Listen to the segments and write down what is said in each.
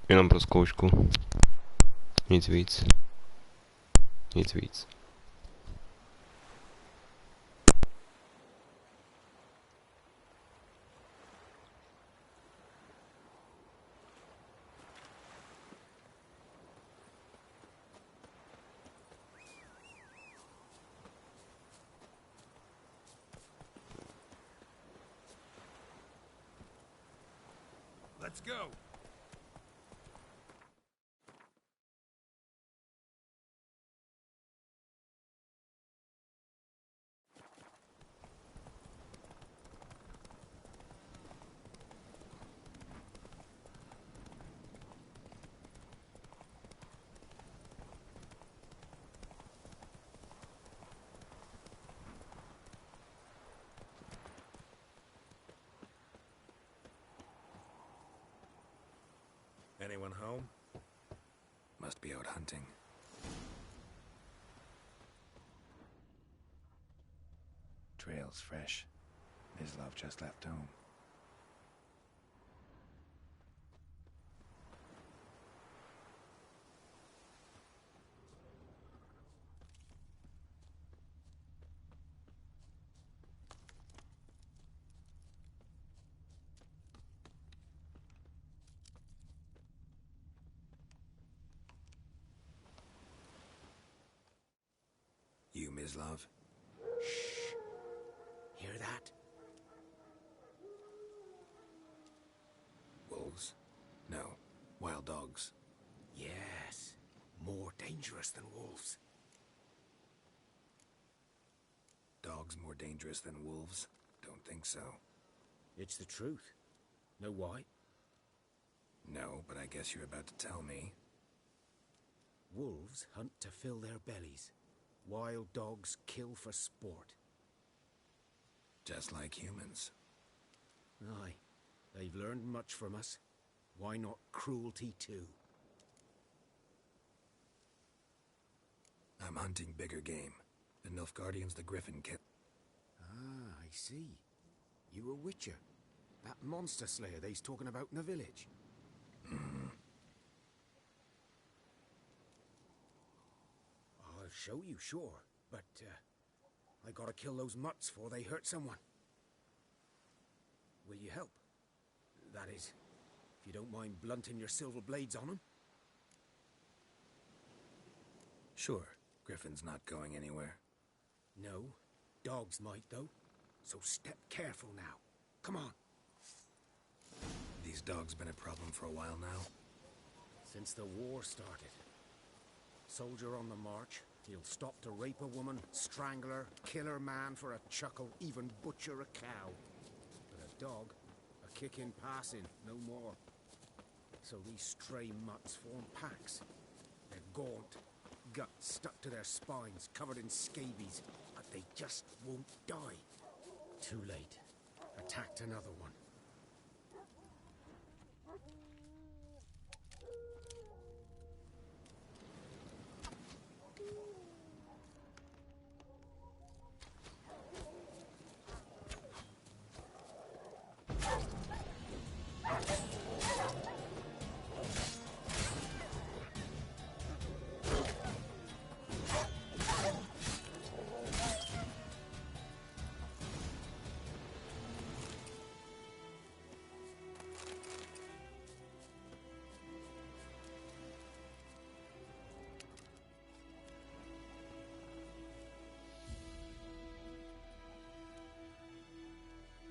Jenom pro zkoušku. Nic víc. Nic víc. Let's go. Anyone home? Must be out hunting. Trail's fresh. His love just left home. You, Mislav? Shh. Hear that? Wolves? No. Wild dogs. Yes. More dangerous than wolves. Dogs more dangerous than wolves? Don't think so. It's the truth. Know why? No, but I guess you're about to tell me. Wolves hunt to fill their bellies. Wild dogs kill for sport. Just like humans. Aye. They've learned much from us. Why not cruelty too? I'm hunting bigger game. The Nilfgaardians the Griffin killed. Ah, I see. You a witcher. That monster slayer they's talking about in the village. I'll show you, sure. But, I gotta kill those mutts before they hurt someone. Will you help? That is, if you don't mind blunting your silver blades on them. Sure. Griffin's not going anywhere. No. Dogs might, though. So step careful now. Come on. These dogs been a problem for a while now? Since the war started. Soldier on the march, he'll stop to rape a woman, strangle her, kill her man for a chuckle, even butcher a cow. But a dog, a kick in passing, no more. So these stray mutts form packs. They're gaunt, guts stuck to their spines, covered in scabies, but they just won't die. Too late. Attacked another one.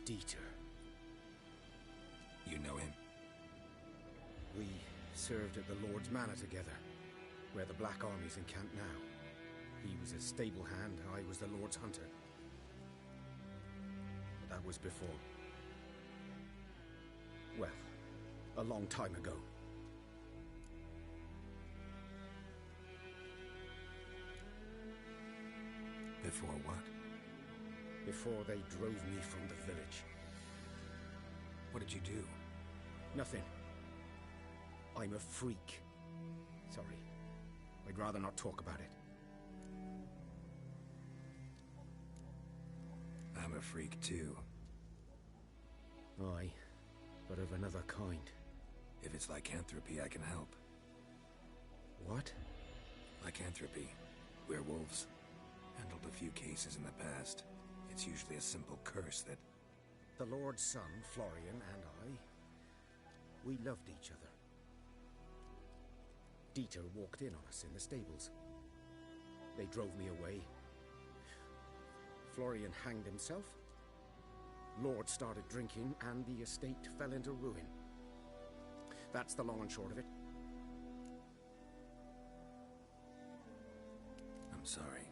Dieter. You know him? We served at the Lord's Manor together, where the Black Army's encamped now. He was a stable hand, I was the Lord's hunter. But that was before. Well, a long time ago. Before what? Before they drove me from the village. What did you do? Nothing. I'm a freak. Sorry. I'd rather not talk about it. I'm a freak too. Aye, but of another kind. If it's lycanthropy, I can help. What? Lycanthropy. Werewolves. Handled a few cases in the past. It's usually a simple curse that... The Lord's son, Florian, and I, we loved each other. Dieter walked in on us in the stables. They drove me away. Florian hanged himself. Lord started drinking, and the estate fell into ruin. That's the long and short of it. I'm sorry.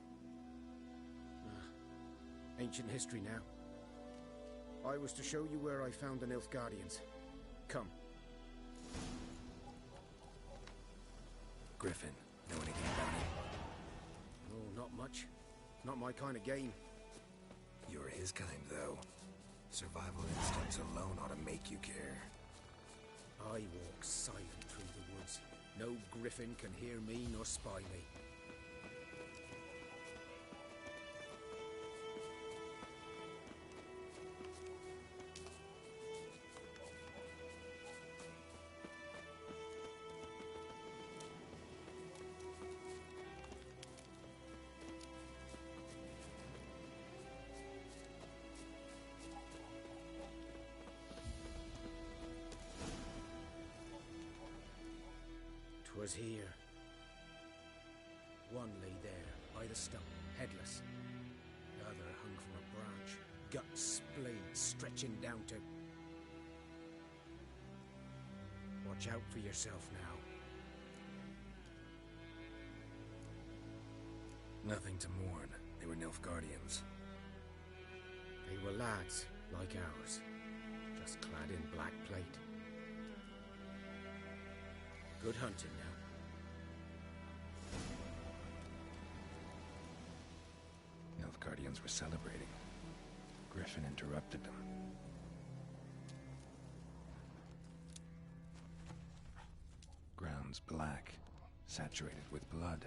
Ancient history now. I was to show you where I found the Nilfgaardians. Come. Griffin, know anything about it? Oh, not much. Not my kind of game. You're his kind, though. Survival instincts alone ought to make you care. I walk silent through the woods. No griffin can hear me nor spy me. 'Twas here. One lay there, by the stump, headless. The other hung from a branch, guts splayed, stretching down to... Watch out for yourself now. Nothing to mourn. They were Nilfgaardians. They were lads, like ours, just clad in black plate. Good hunting now. Nilfgaardians were celebrating. Griffin interrupted them. Ground's black, saturated with blood.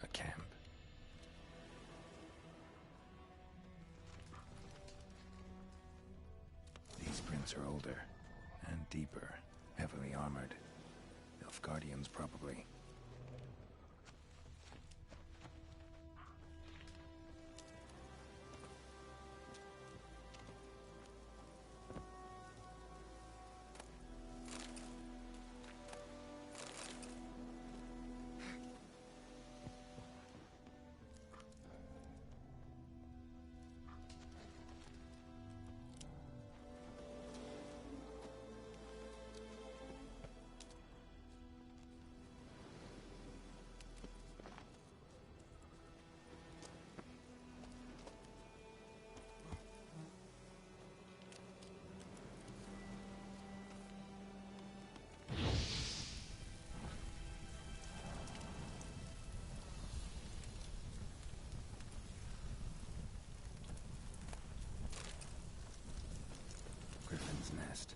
A camp. These prints are older and deeper, heavily armored. Nilfgaardians, probably. Griffin's nest.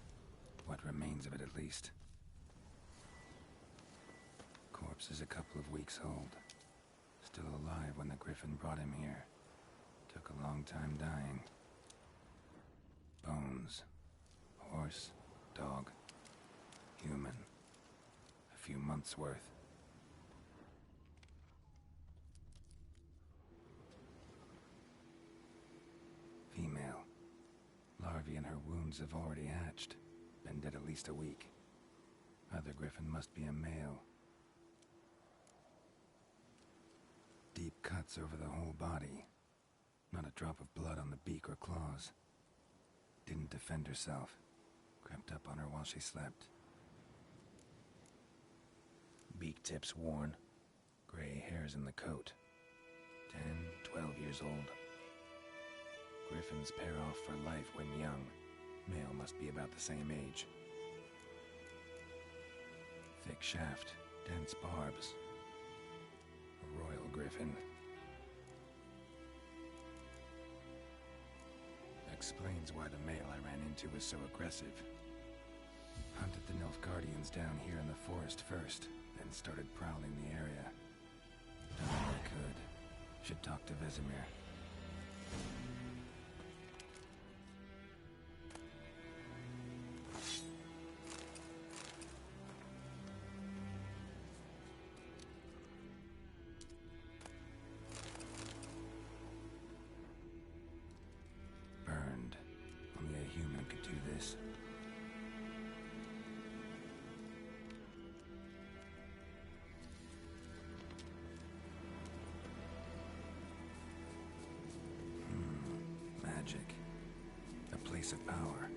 What remains of it, at least. Corpse is a couple of weeks old. Still alive when the Griffin brought him here. Took a long time dying. Bones. Horse, dog, human. A few months' worth. Female. Larvae in her wounds have already hatched. Been dead at least a week. Other Griffin must be a male. Deep cuts over the whole body. Not a drop of blood on the beak or claws. Didn't defend herself. Crept up on her while she slept. Beak tips worn. Gray hairs in the coat. 10, 12 years old. Griffins pair off for life when young. Male must be about the same age. Thick shaft, dense barbs. A royal griffin. Explains why the male I ran into was so aggressive. Hunted the Nilfgaardians down here in the forest first, then started prowling the area. Done all I could. Should talk to Vesemir. this. Magic. A place of power.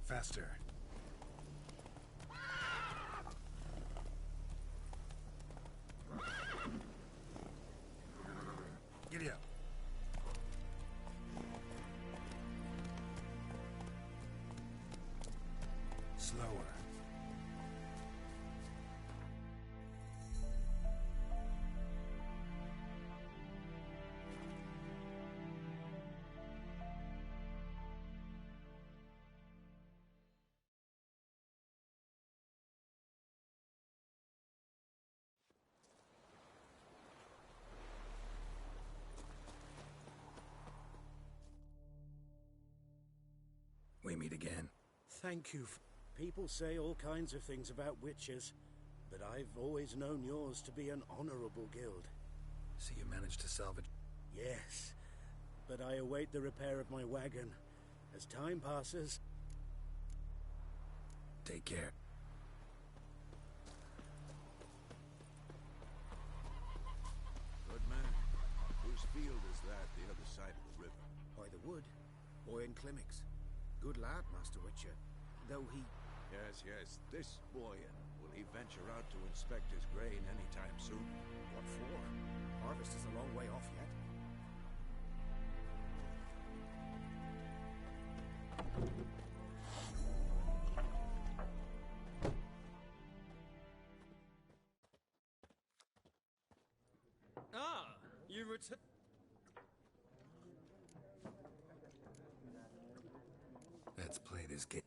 Faster. Giddy up. Slower. We meet again. Thank you. People say all kinds of things about witches, but I've always known yours to be an honorable guild. So you managed to salvage... Yes, but I await the repair of my wagon. As time passes... Take care. Good man. Whose field is that the other side of the river? By the wood. Boyan Climmix. Good lad, Master Witcher. Though he... Yes, yes. This Boyan. Will he venture out to inspect his grain anytime soon? What for? Harvest is a long way off yet. Ah, you return. Let's play this game.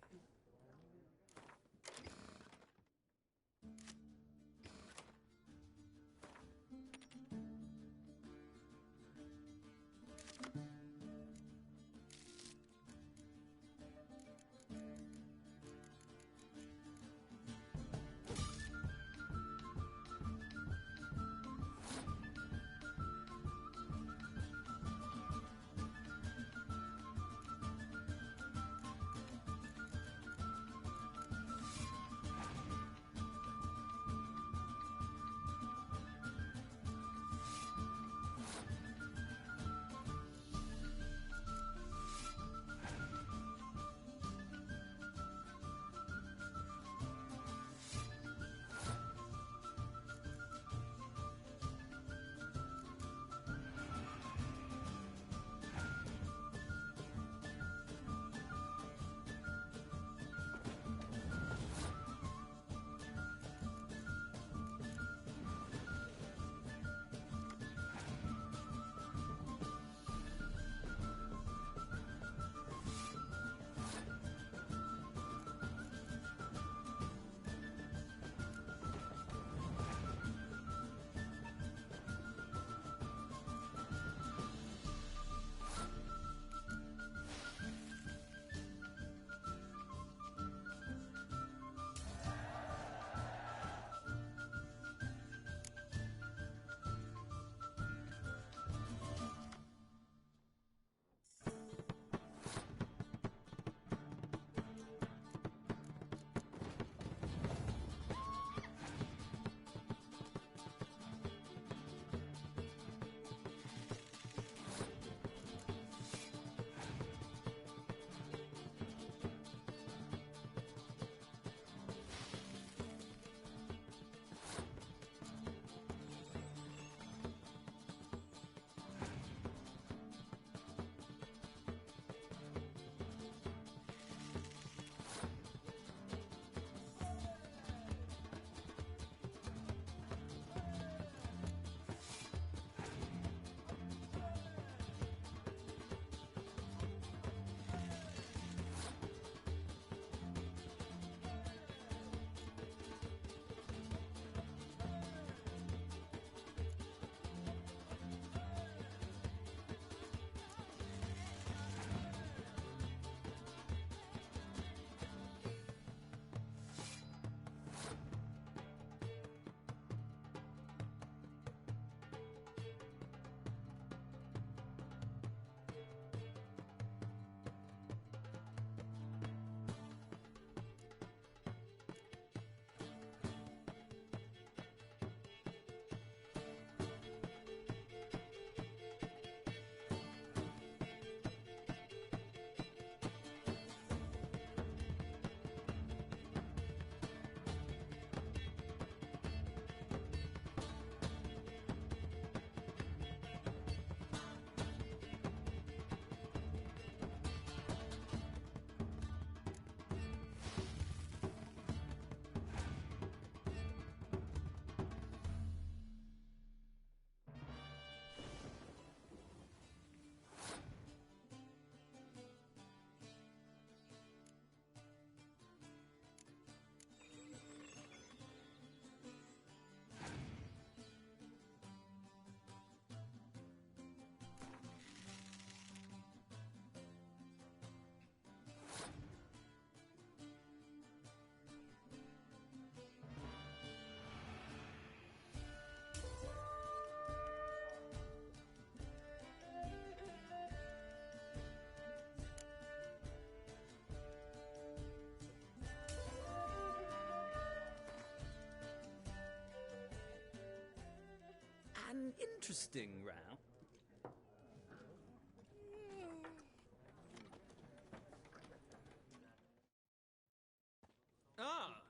interesting round. Ah!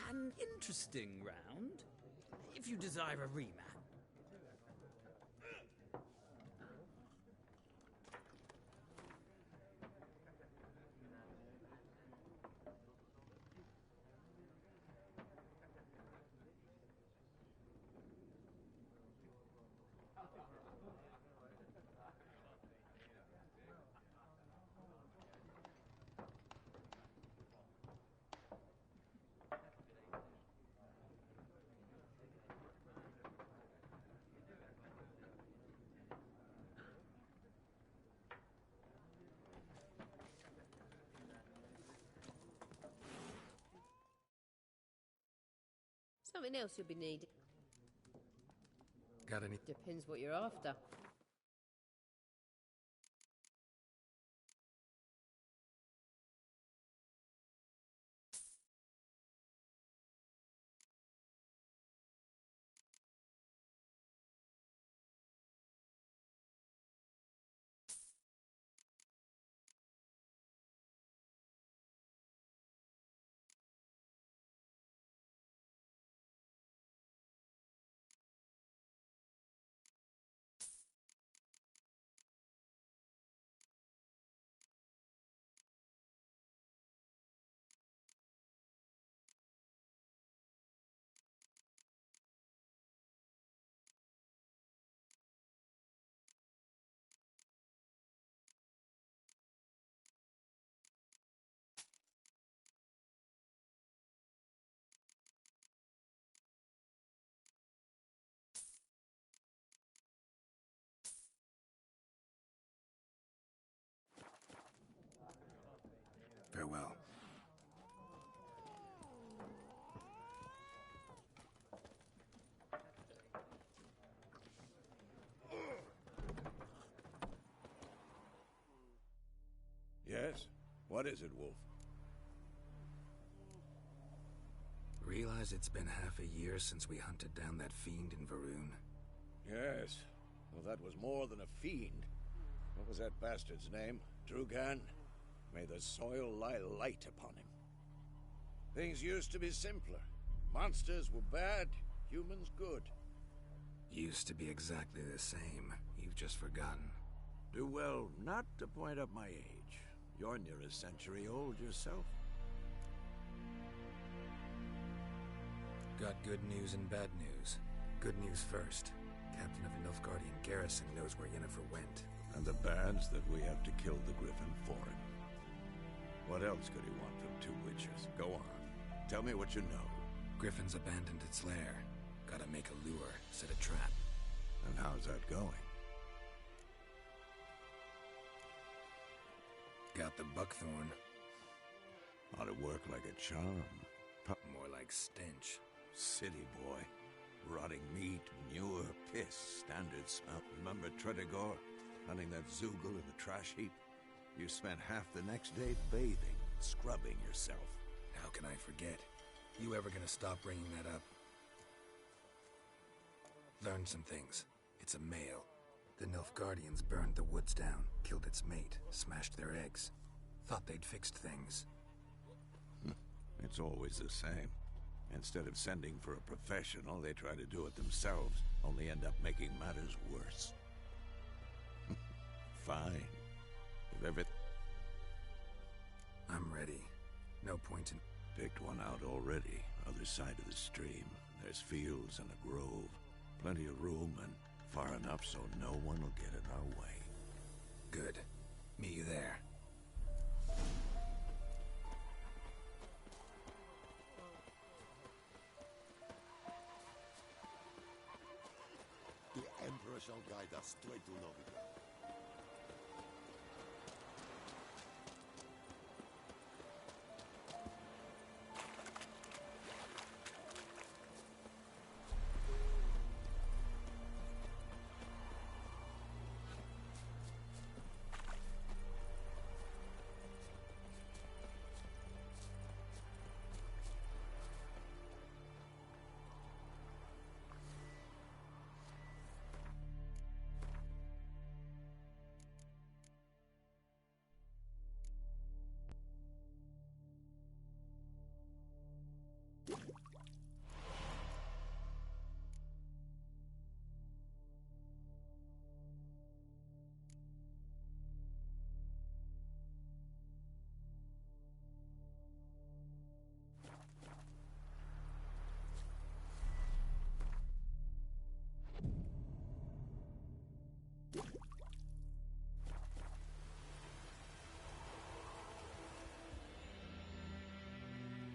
An interesting round, if you desire a rematch. Something else you'll be needing. Got any? Depends what you're after. What is it, Wolf? Realize it's been half a year since we hunted down that fiend in Varun? Yes. Well, that was more than a fiend. What was that bastard's name? Drugan? May the soil lie light upon him. Things used to be simpler. Monsters were bad, humans good. Used to be exactly the same. You've just forgotten. Do well not to point up my age. You're near a century old yourself. Got good news and bad news. Good news first. Captain of the Nilfgaardian garrison knows where Yennefer went. And the bad's that we have to kill the Griffin for him. What else could he want from two witches? Go on. Tell me what you know. Griffin's abandoned its lair. Gotta make a lure, set a trap. And how's that going? Got the buckthorn. Ought to work like a charm. More like stench. City boy. Rotting meat, manure, piss, standard smell. Remember Tredegor? Hunting that Zoogle in the trash heap? You spent half the next day bathing, scrubbing yourself. How can I forget? You ever gonna stop bringing that up? Learned some things. It's a male. The Nilfgaardians burned the woods down, killed its mate, smashed their eggs. Thought they'd fixed things. It's always the same. Instead of sending for a professional, they try to do it themselves, only end up making matters worse. Fine. If everything... I'm ready. No point in... Picked one out already, other side of the stream. There's fields and a grove. Plenty of room and far enough so no one will get in our way. Good. Meet you there. The Emperor shall guide us straight to Novigrad.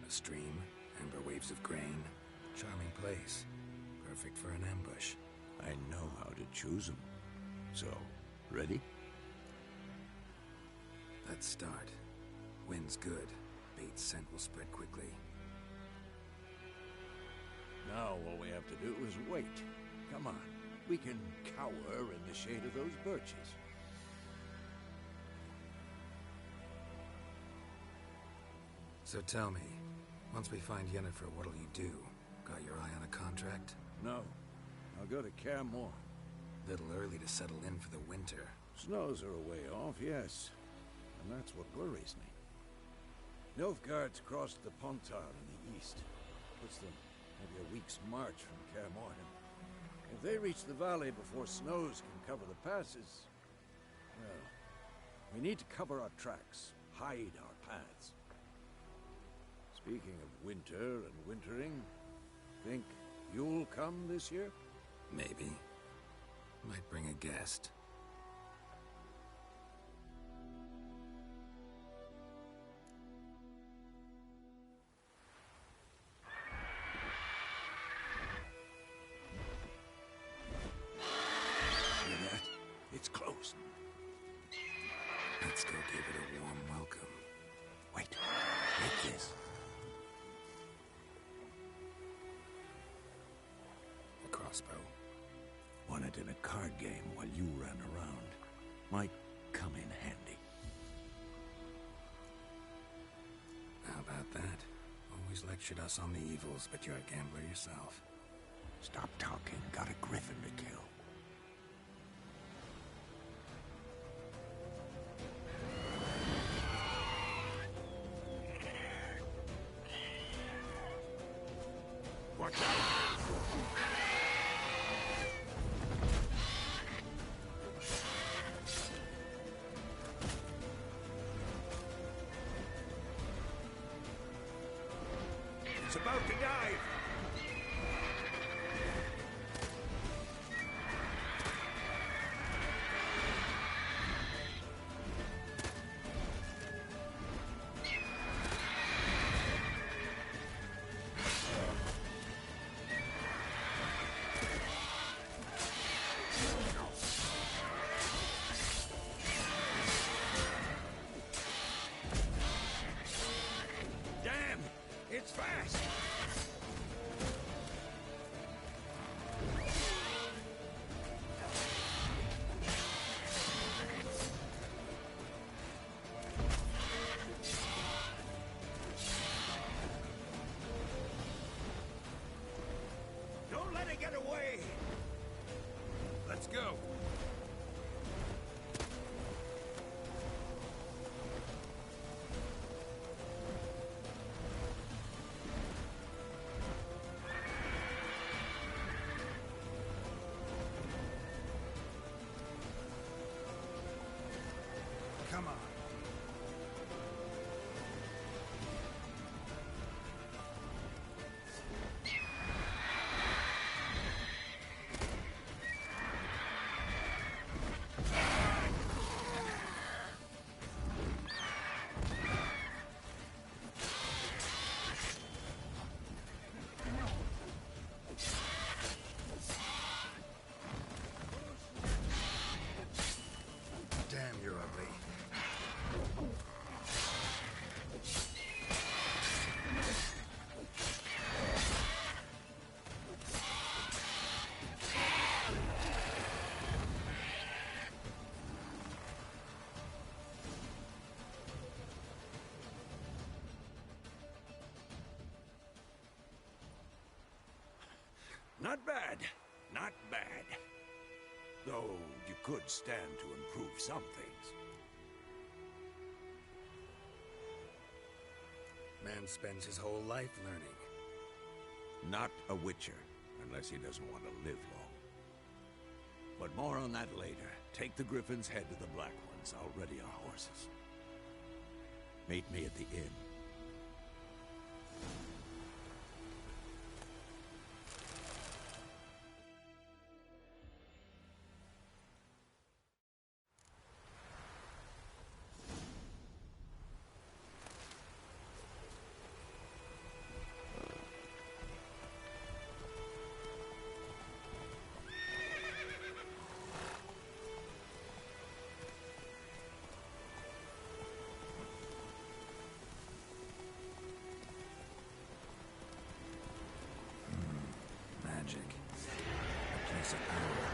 A stream, amber waves of grain. Charming place. Perfect for an ambush. I know how to choose them. So, ready? Let's start. Wind's good. Bait's scent will spread quickly. Now all we have to do is wait. Come on. We can cower in the shade of those birches. So tell me, once we find Yennefer, what'll you do? Got your eye on a contract? No. I'll go to Kaer Morhen. Little early to settle in for the winter. Snows are a way off, yes. And that's what worries me. Nilfgaard's crossed the Pontar in the east. Puts them maybe a week's march from Kaer Morhen. If they reach the valley before snows can cover the passes, well, we need to cover our tracks, hide our paths. Speaking of winter and wintering, think you'll come this year? Maybe. Might bring a guest. Hear that? It's close. Let's go give it a warm welcome. Wait. Take this. A crossbow. Won it in a card game while you ran around. Might come in handy. always lectured us on the evils, but you're a gambler yourself. Stop talking. Got a griffin to kill. Watch out! It's about to dive! Damn! It's fast! Don't let it get away! Let's go! Come on. Damn, you're ugly. Not bad. Not bad. Though you could stand to improve some things. Man spends his whole life learning. Not a witcher, unless he doesn't want to live long. But more on that later. Take the Griffin's head to the Black Ones. I'll ready our horses. Meet me at the inn. Magic. A place of power.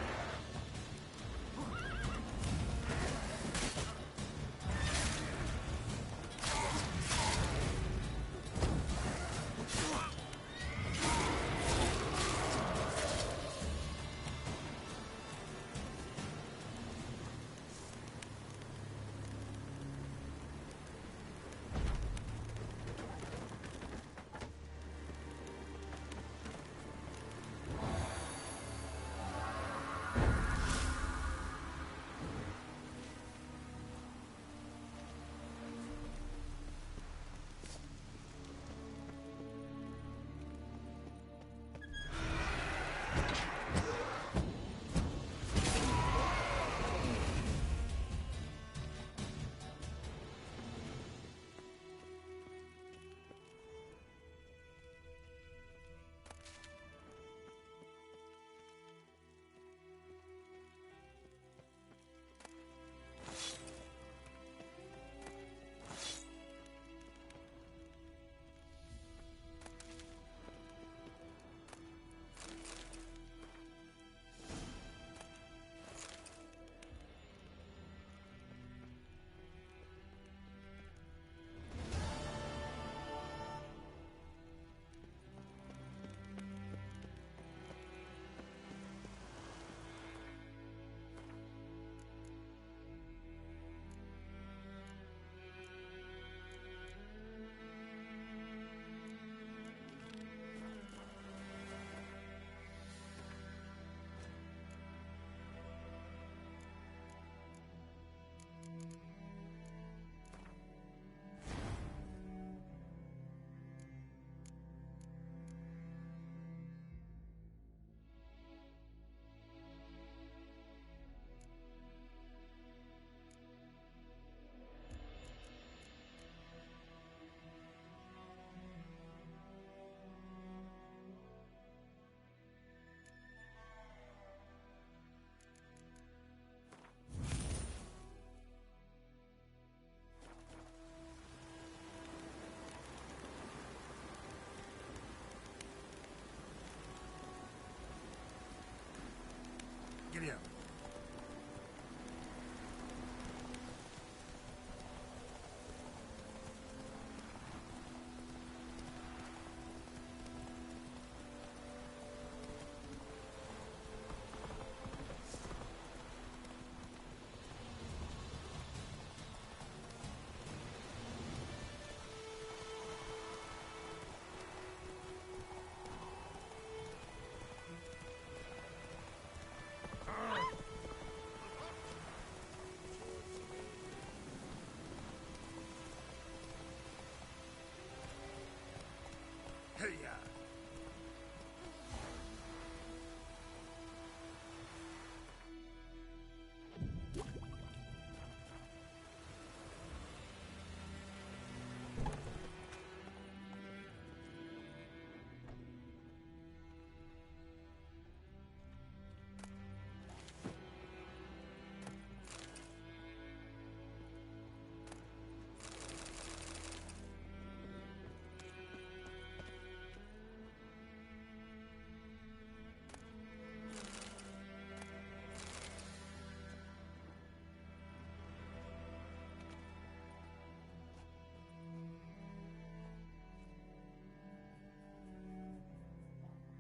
Hey-ya!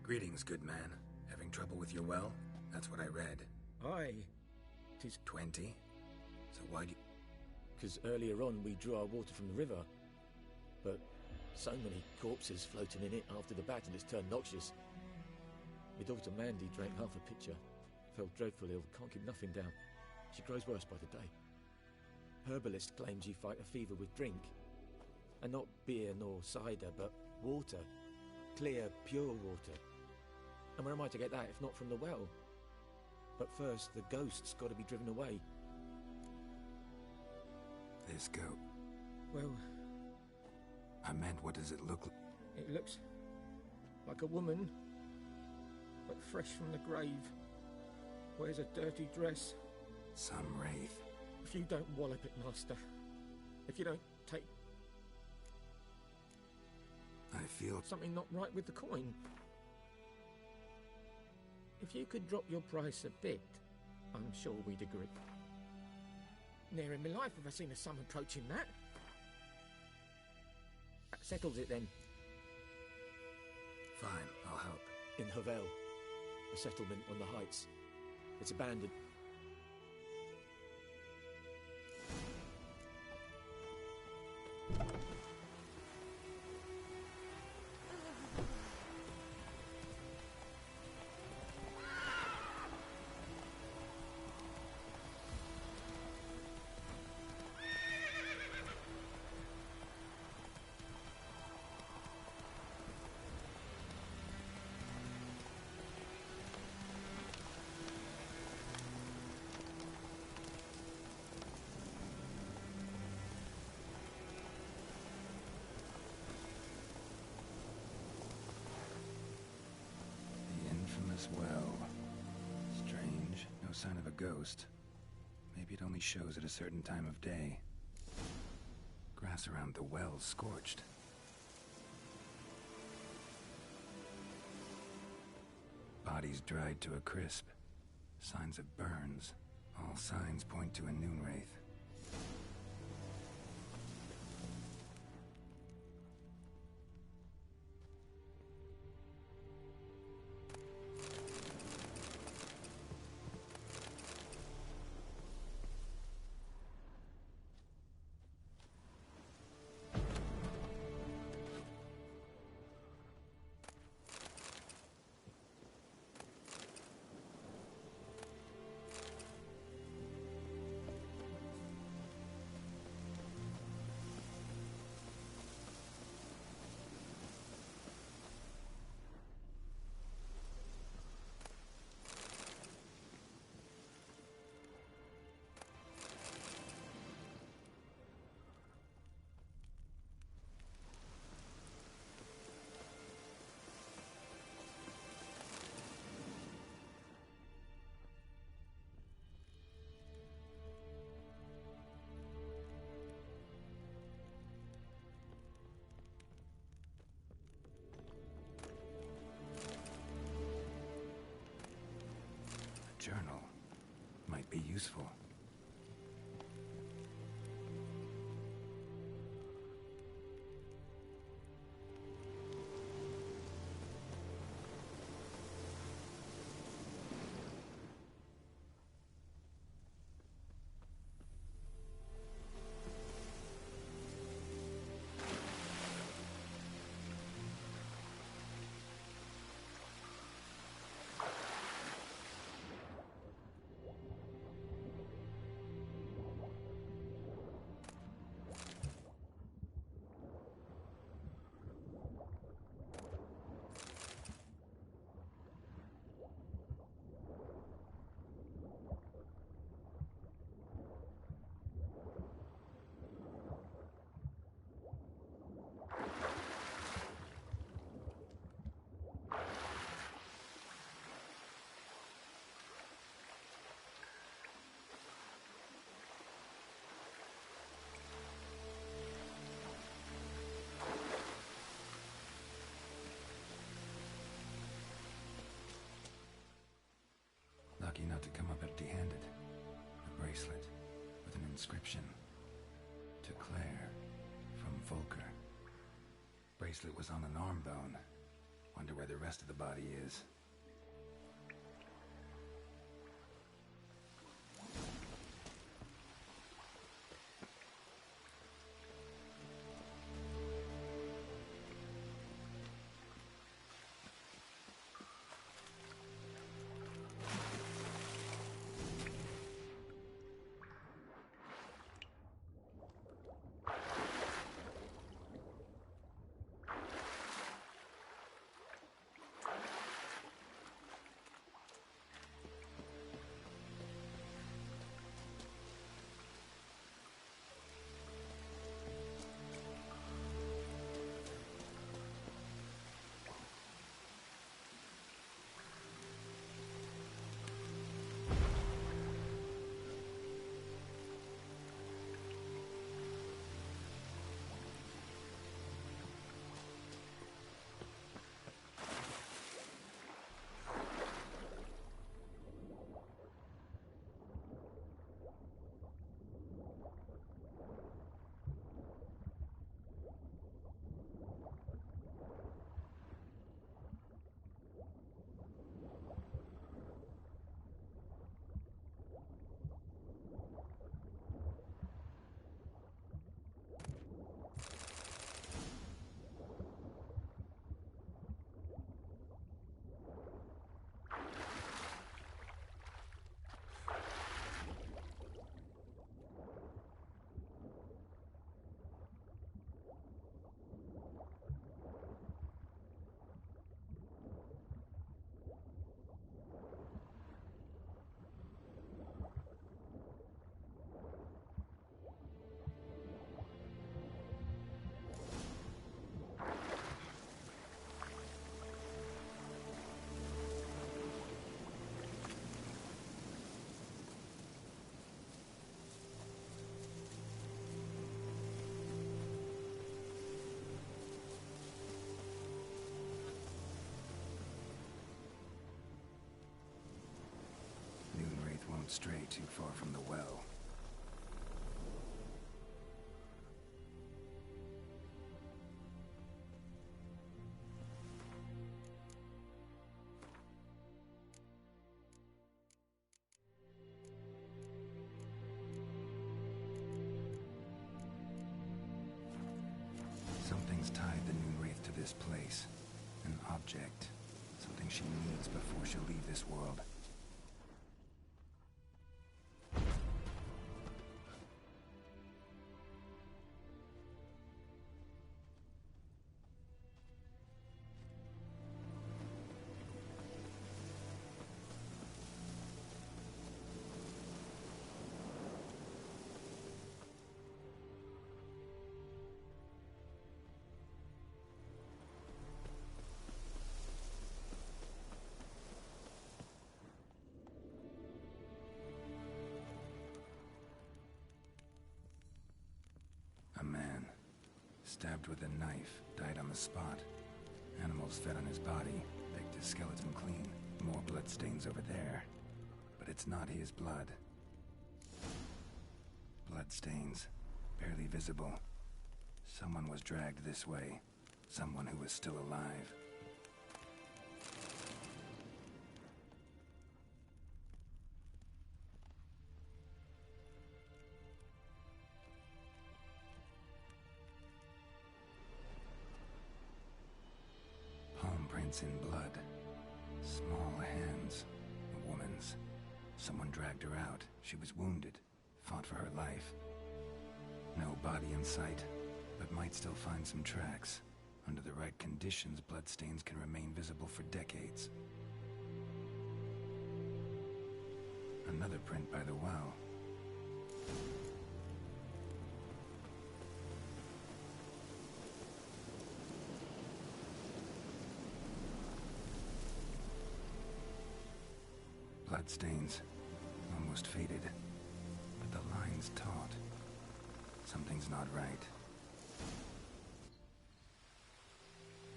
Greetings, good man. Having trouble with your well? That's what I read. Aye. 'Tis 20? So why do you... 'cause earlier on we drew our water from the river. But so many corpses floating in it after the bat and it's turned noxious. My daughter Mandy drank half a pitcher. Fell dreadful ill, can't keep nothing down. She grows worse by the day. Herbalist claims you fight a fever with drink. And not beer nor cider, but water. Clear, pure water. And where am I to get that if not from the well? But first, the ghost's got to be driven away. This goat... Well, I meant, what does it look like? it looks like a woman, but fresh from the grave. Wears a dirty dress. Some wraith. If you don't wallop it, Master. If you don't take I feel... something not right with the coin. If you could drop your price a bit, I'm sure we'd agree. Ne'er in my life have I seen a sum approaching that. That settles it then. Fine, I'll help. In Havel, a settlement on the heights. It's abandoned. The infamous well. Strange. No sign of a ghost. Maybe it only shows at a certain time of day. Grass around the well's scorched. Bodies dried to a crisp. Signs of burns. All signs point to a noon wraith. Journal might be useful. lucky not to come up empty-handed. A bracelet with an inscription. To Claire, from Volker. Bracelet was on an arm bone. Wonder where the rest of the body is. Won't stray too far from the well. Something's tied the Noonwraith to this place. An object. Something she needs before she'll leave this world. A man, stabbed with a knife, died on the spot. Animals fed on his body, picked his skeleton clean. More bloodstains over there. But it's not his blood. Bloodstains, barely visible. Someone was dragged this way. Someone who was still alive. Prints in blood. Small hands. A woman's. Someone dragged her out. She was wounded. Fought for her life. No body in sight, but might still find some tracks. Under the right conditions, bloodstains can remain visible for decades. Another print by the well. Bloodstains, almost faded, but the line's taut. Something's not right.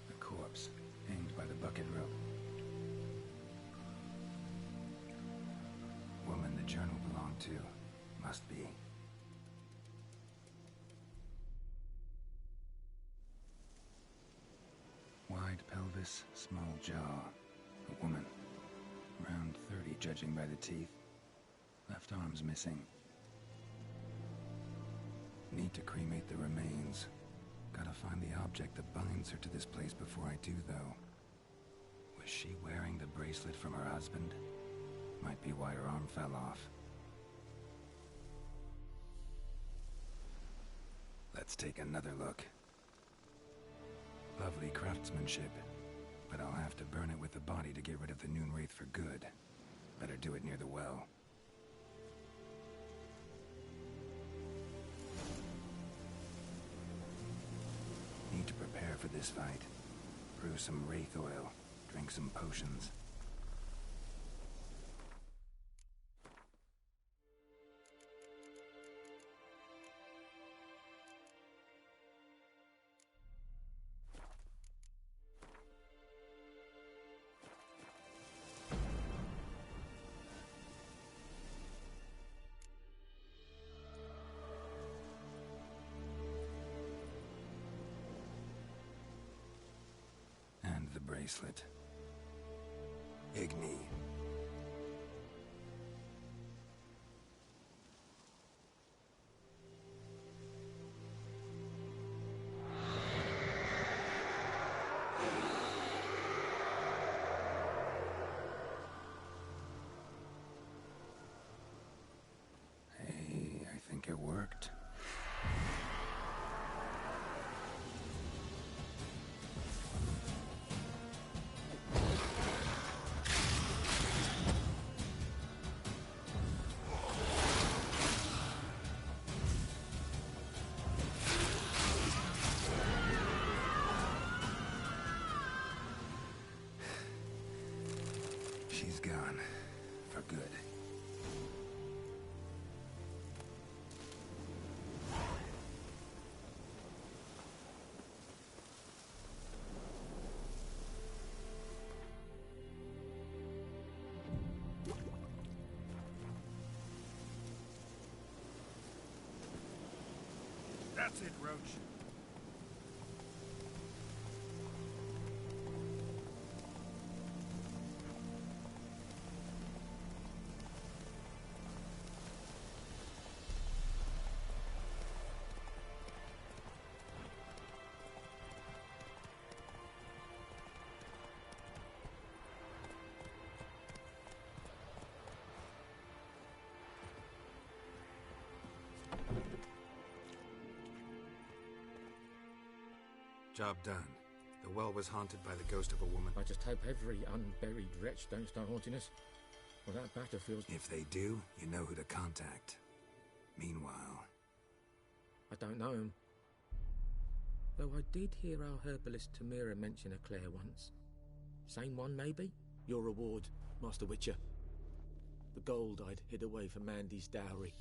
A corpse, hanged by the bucket rope. too. Must be. Wide pelvis, small jaw. A woman. Around 30, judging by the teeth. Left arm's missing. Need to cremate the remains. Gotta find the object that binds her to this place before I do, though. Was she wearing the bracelet from her husband? Might be why her arm fell off. Let's take another look. Lovely craftsmanship, but I'll have to burn it with the body to get rid of the Noon Wraith for good. Better do it near the well. Need to prepare for this fight. Brew some Wraith oil, drink some potions. Bracelet. Igni. Hey, I think it worked. She's gone. For good. That's it, Roach. Job done. The well was haunted by the ghost of a woman. I just hope every unburied wretch don't start haunting us. Well, that battlefield's... If they do, you know who to contact. Meanwhile... I don't know him. Though I did hear our herbalist Tamira mention a Claire once. Same one, maybe? Your reward, Master Witcher. The gold I'd hid away for Mandy's dowry.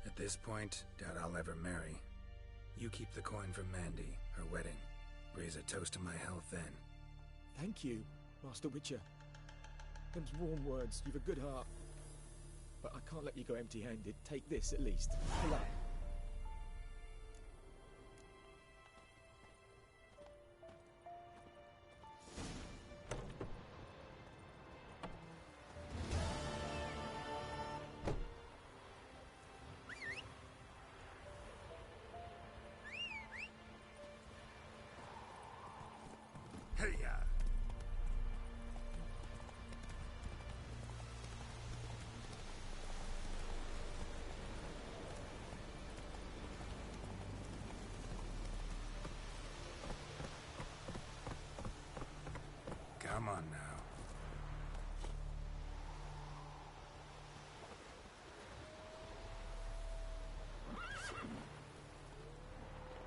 At this point, doubt I'll ever marry. You keep the coin from Mandy, her wedding. Raise a toast to my health then. Thank you, Master Witcher. Them's warm words. You've a good heart. But I can't let you go empty-handed. Take this, at least. Pull up. Hey-ya! Come on now.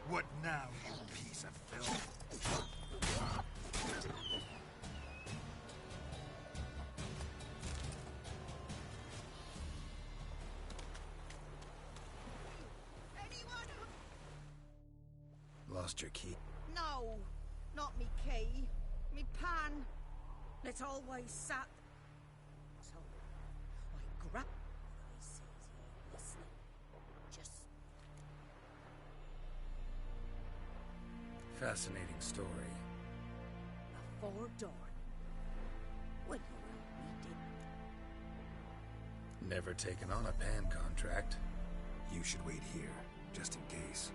What now, you piece of filth? Lost your key. No, not me key. me pan. It always sat. So I grab. I says you ain't listening. Just Fascinating story. before dawn. When you wrote me didn't. Never taken on a pan contract. You should wait here, just in case.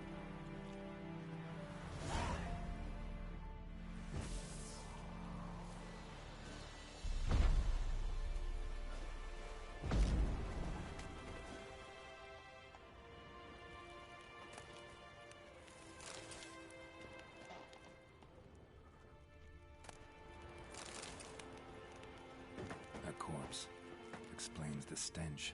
A corpse. Explains the stench.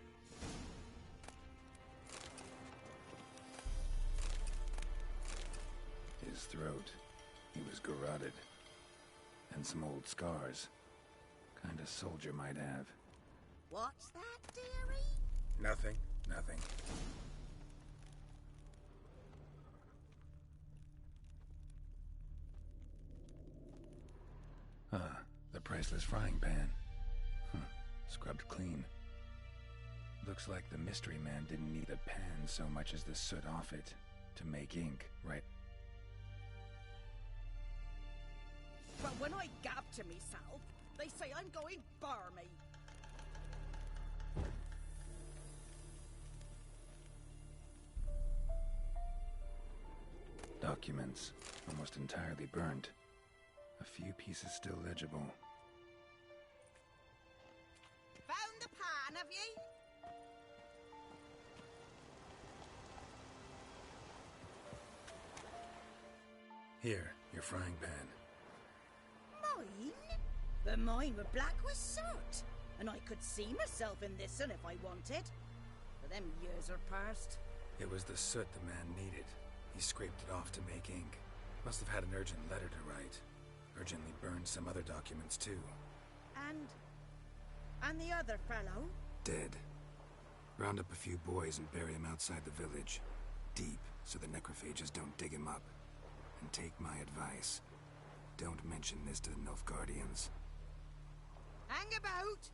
His throat. He was garroted. And some old scars. Kind of soldier might have. What's that, dearie? Nothing. Nothing. Ah, the priceless frying pan. Scrubbed clean. Looks like the mystery man didn't need the pan so much as the soot off it to make ink, right? But when I gab to myself, they say I'm going barmy. Documents, almost entirely burnt. A few pieces still legible. Found the pan, have ye? Here, your frying pan. Mine? But mine were black with soot. And I could see myself in this one if I wanted. But them years are past. It was the soot the man needed. He scraped it off to make ink. Must have had an urgent letter to write. Urgently burned some other documents too. And the other fellow? Dead. Round up a few boys and bury him outside the village. Deep, so the necrophages don't dig him up. And take my advice. Don't mention this to the Nilfgaardians. Hang about!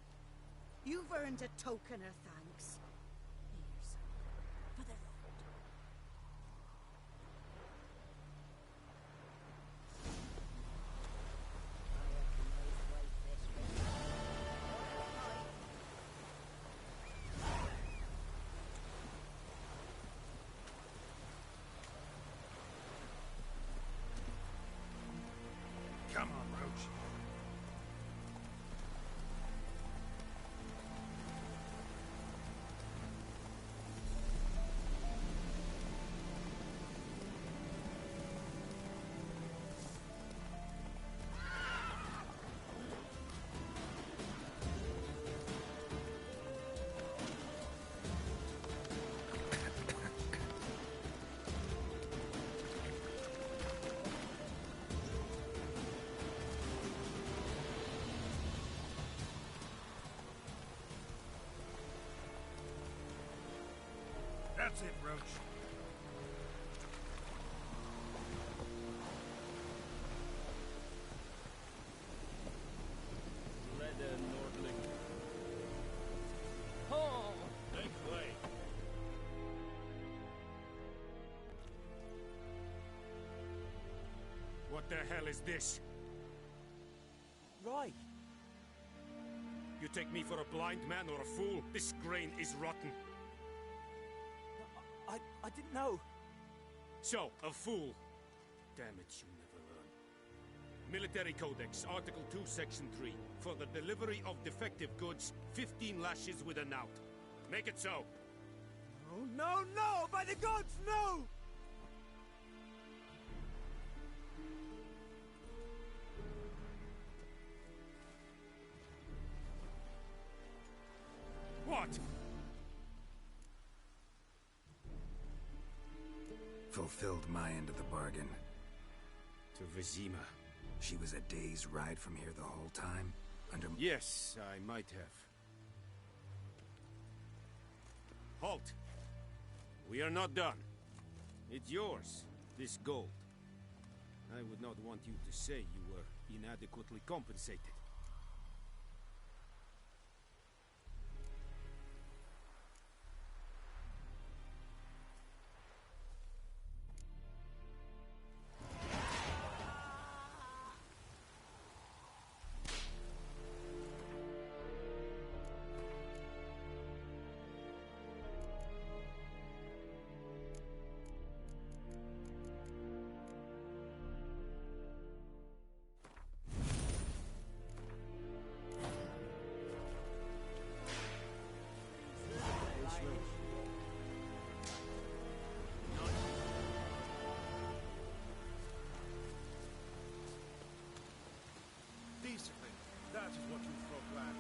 You've earned a token of thanks. Here's some for the road. Come on, Roach. That's it, Roach. Leather Nordling. Oh, make way. What the hell is this? Right. You take me for a blind man or a fool? This grain is rotten. I didn't know. So, a fool. Damn it, you never learn. Military Codex, Article 2, Section 3. For the delivery of defective goods, 15 lashes with a knout. Make it so. Oh, no, no! By the gods, no! What? Fulfilled my end of the bargain. To Vizima. She was a day's ride from here the whole time? Under... Yes, I might have. Halt! We are not done. It's yours, this gold. I would not want you to say you were inadequately compensated. Decently. That is what you folk lack.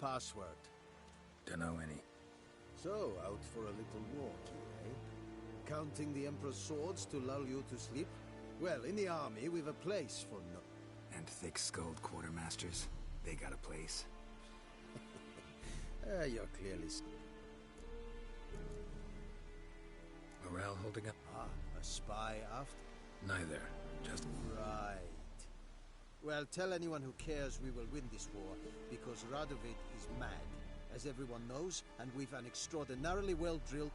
Password. Dunno any. So, out for a little walk, eh? Counting the Emperor's swords to lull you to sleep? Well, in the army, we've a place for no... And thick-skulled quartermasters. They got a place. You're clearly... Morale holding up? Ah, a spy aft? Neither. Just... Right. Well, tell anyone who cares we will win this war, because Radovid is mad, as everyone knows, and we've an extraordinarily well-drilled...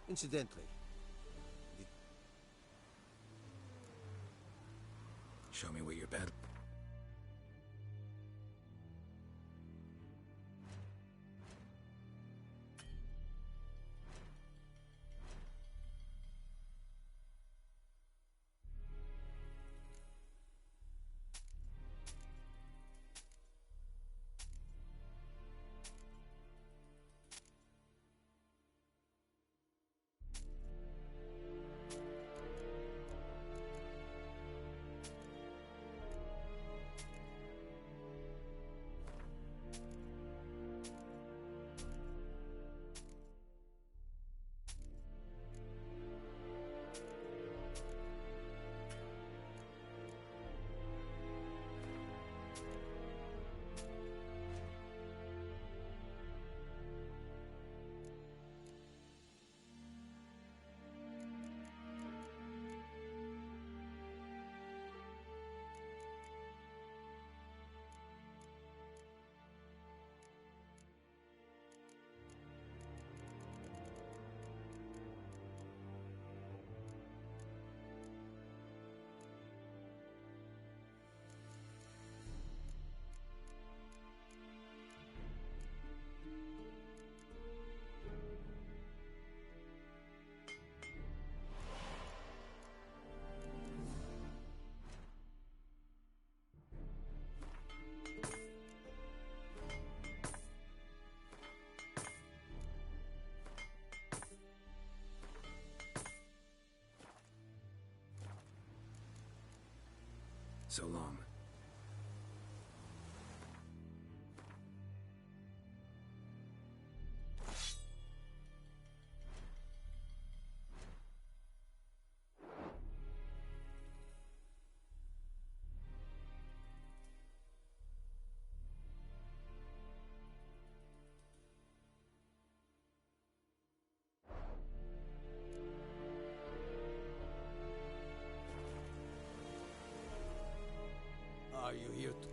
Incidentally... Show me where you're bad. So long. Are you here to...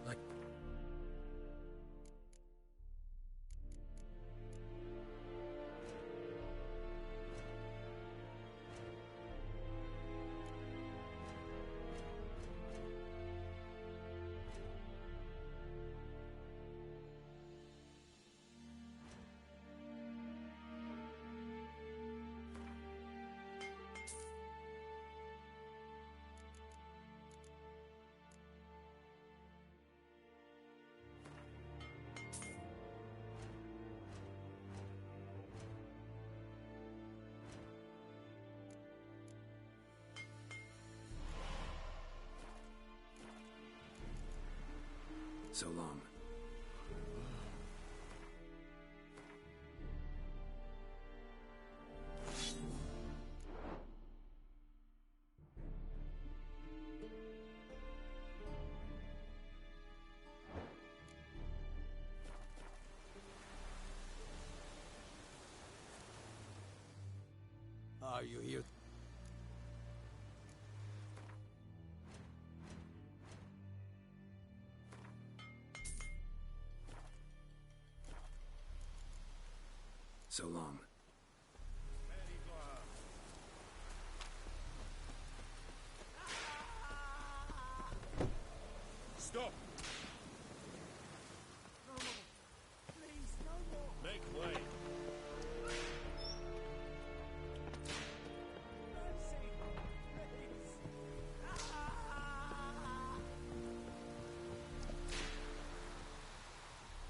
Like... So long. Are you here? So long. Stop! No more. Please, no more. Make way! Mercy. Please.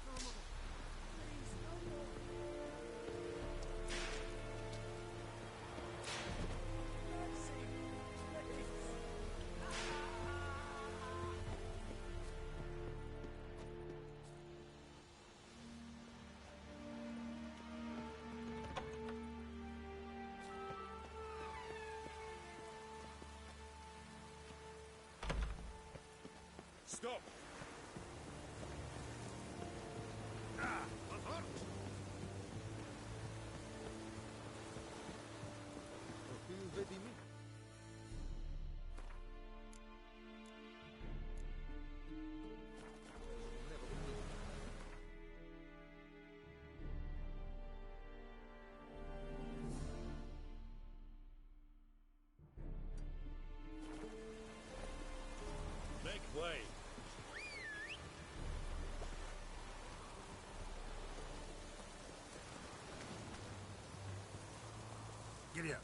No more. Please, no more. Mercy. Please. Stop! Make way! Giddy up.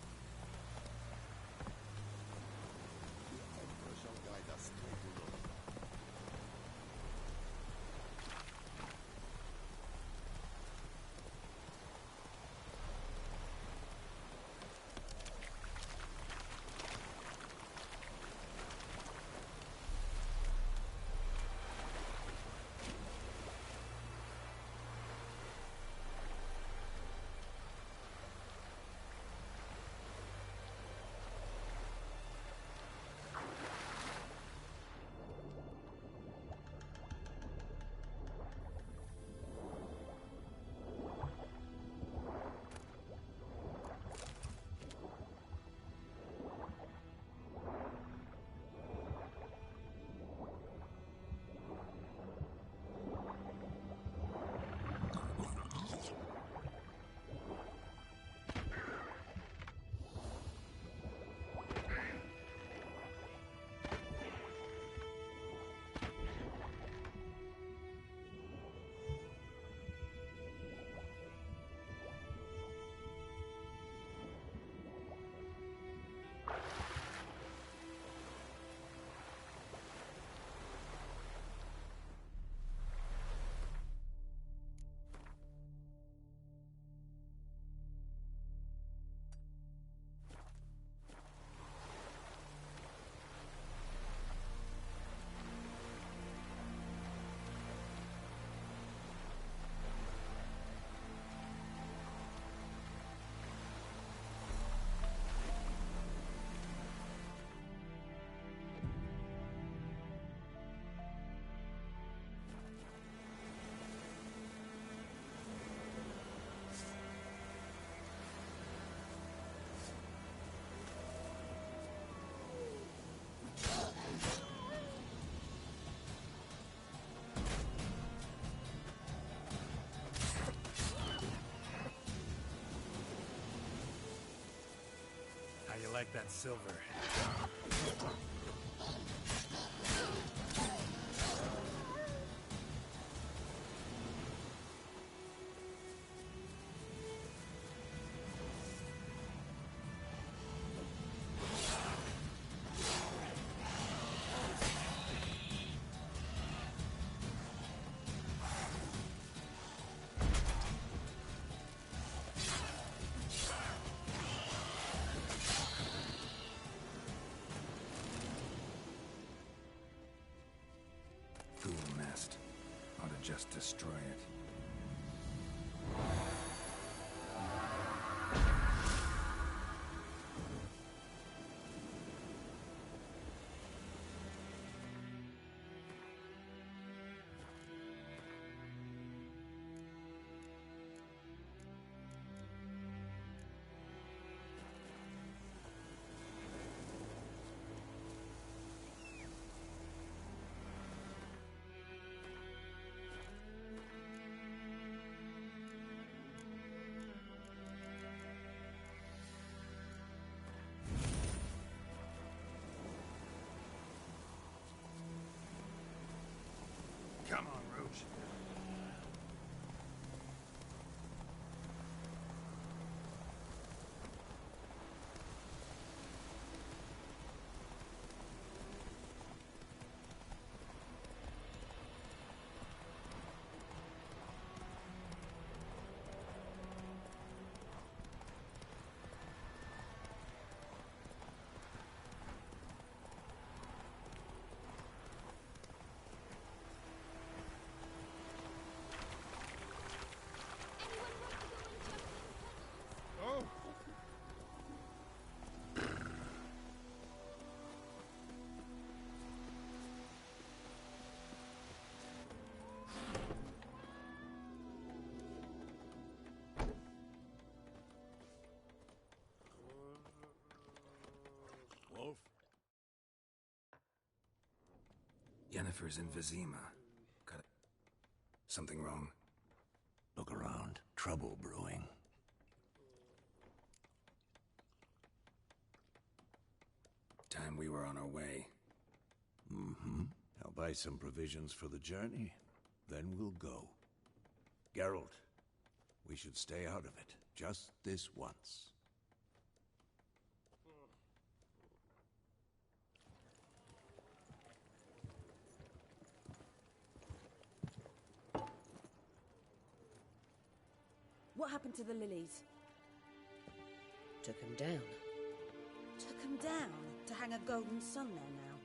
How you like that silver? Fool nest. Ought to just destroy it. George. Oh! Wolf? Yennefer's in Vizima. Something wrong? Look around. Trouble brewing. Time we were on our way. Mm-hmm. I'll buy some provisions for the journey. Then we'll go. Geralt, we should stay out of it. Just this once. What happened to the lilies? Took him down. Took them down to hang a golden sun there now.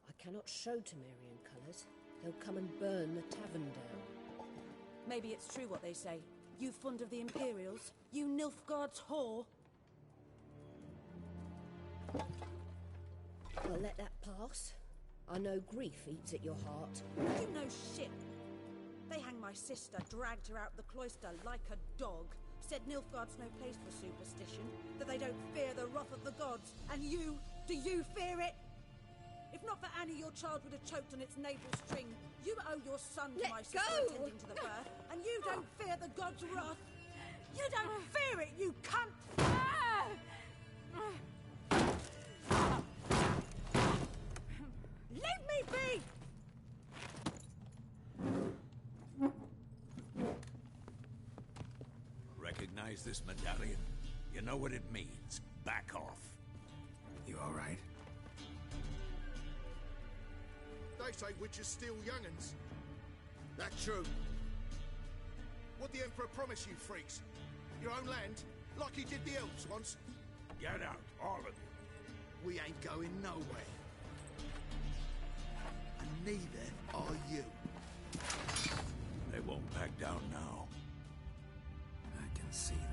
I cannot show Temerian colours. They'll come and burn the tavern down. Maybe it's true what they say. You fond of the Imperials? You Nilfgaard's whore? I'll let that pass. I know grief eats at your heart. You know shit. They hanged my sister, dragged her out the cloister like a dog. Said Nilfgaard's no place for superstition, that they don't fear the wrath of the gods. And you, do you fear it? If not for Annie, your child would have choked on its navel string. You owe your son to my sister attending to the birth, and you don't fear the gods' wrath. You don't fear it, you cunt! Leave me be! Recognize this medallion? You know what it means. Back off. You all right? They say witches steal young'uns. That true. What the Emperor promised you freaks? Your own land? Like he did the elves once? Get out, all of you. We ain't going nowhere. And neither are you. They won't back down now. I can see that.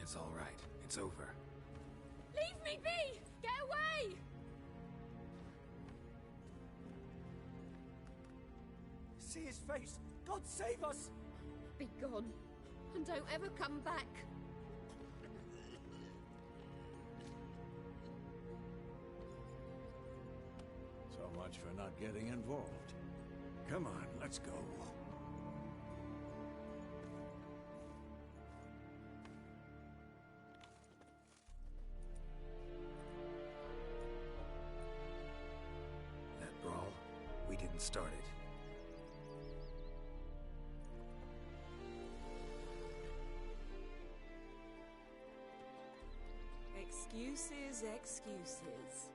It's all right. It's over. Leave me be! Get away! See his face! God save us! Be gone, and don't ever come back. So much for not getting involved. Come on, let's go. That brawl, we didn't start it. Excuses, excuses.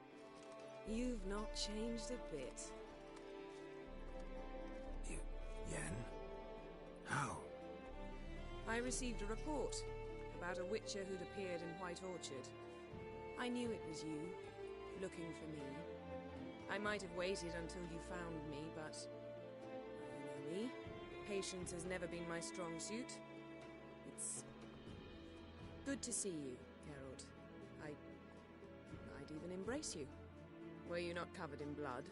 You've not changed a bit. Yen? How? I received a report about a witcher who'd appeared in White Orchard. I knew it was you, looking for me. I might have waited until you found me, but... you know me. Patience has never been my strong suit. It's... good to see you, Geralt. might even embrace you. Were you not covered in blood?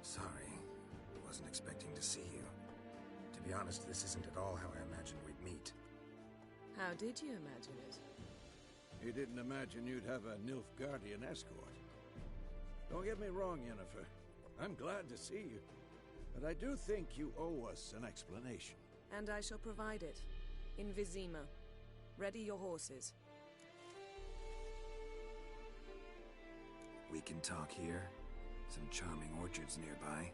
Sorry. Wasn't expecting to see you. To be honest, this isn't at all how I imagined we'd meet. How did you imagine it? You didn't imagine you'd have a Nilfgaardian escort. Don't get me wrong, Yennefer. I'm glad to see you. But I do think you owe us an explanation. And I shall provide it. In Vizima. Ready your horses. We can talk here. Some charming orchards nearby.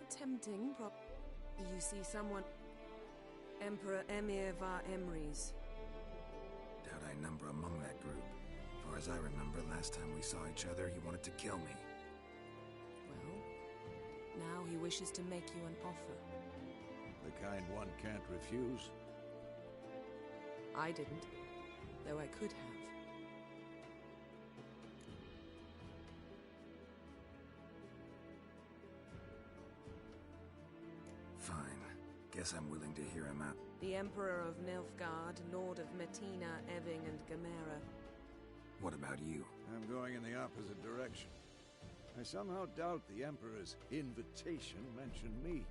A tempting prop. You see someone... Emperor Emir var Emrys. Doubt I number among that group. Far as I remember, last time we saw each other, he wanted to kill me. Well, now he wishes to make you an offer. The kind one can't refuse. I didn't, though I could have. Fine. Guess I'm willing to hear him out. The Emperor of Nilfgaard, Lord of Metina, Eving, and Gamera. What about you? I'm going in the opposite direction. I somehow doubt the Emperor's invitation mentioned me.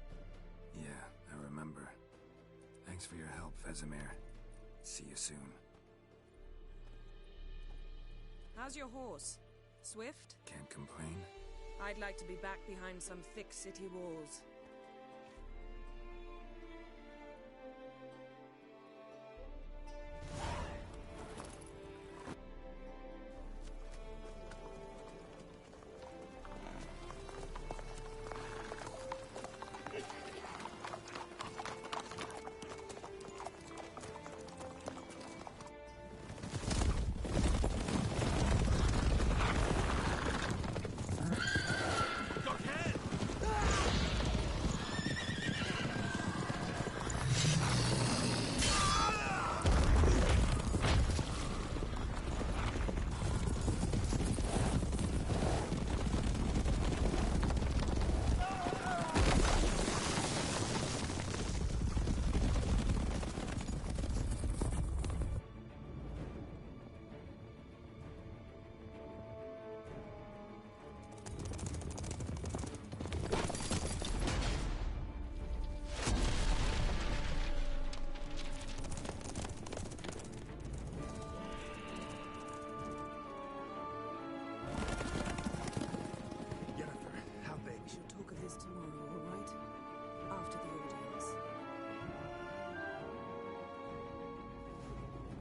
Yeah, I remember. Thanks for your help, Vesemir. See you soon. How's your horse? Swift? Can't complain. I'd like to be back behind some thick city walls.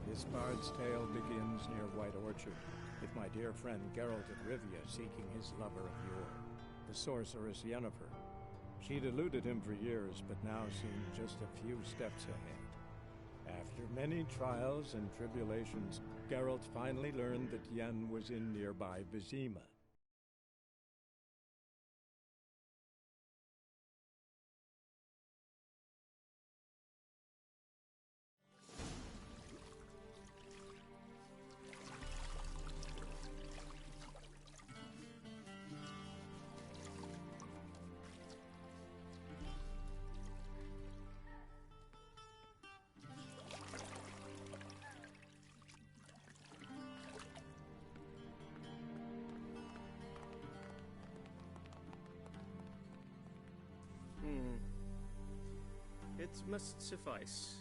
This bard's tale begins near White Orchard, with my dear friend Geralt of Rivia seeking his lover of yore, the sorceress Yennefer. She'd eluded him for years, but now seemed just a few steps ahead. After many trials and tribulations, Geralt finally learned that Yen was in nearby Vizima. It must suffice.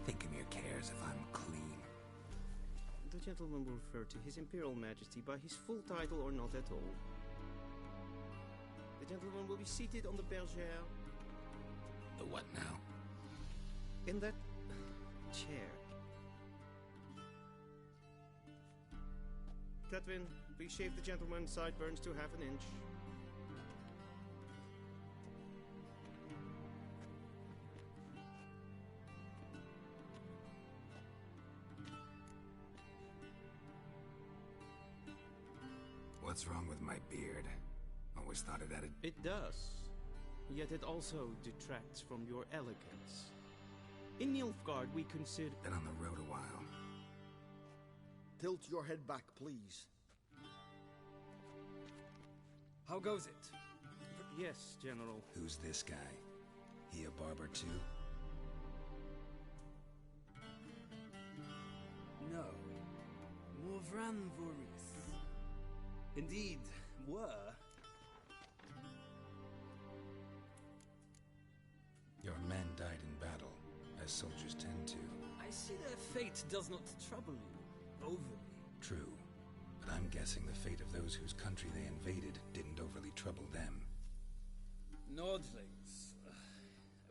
Think Emir cares if I'm clean. The gentleman will refer to His Imperial Majesty by his full title or not at all. The gentleman will be seated on the bergère. The what now? In that chair. Catwin, please shave the gentleman's sideburns to half an inch. What's wrong with my beard? Always thought it added... It does. Yet it also detracts from your elegance. In Nilfgaard, we consider... Been on the road a while. Tilt your head back, please. How goes it? Yes, General. Who's this guy? He a barber too? Vranvoris. Indeed, were. Your men died in battle, as soldiers tend to. I see their fate does not trouble you, overly. True, but I'm guessing the fate of those whose country they invaded didn't overly trouble them. Nordlings.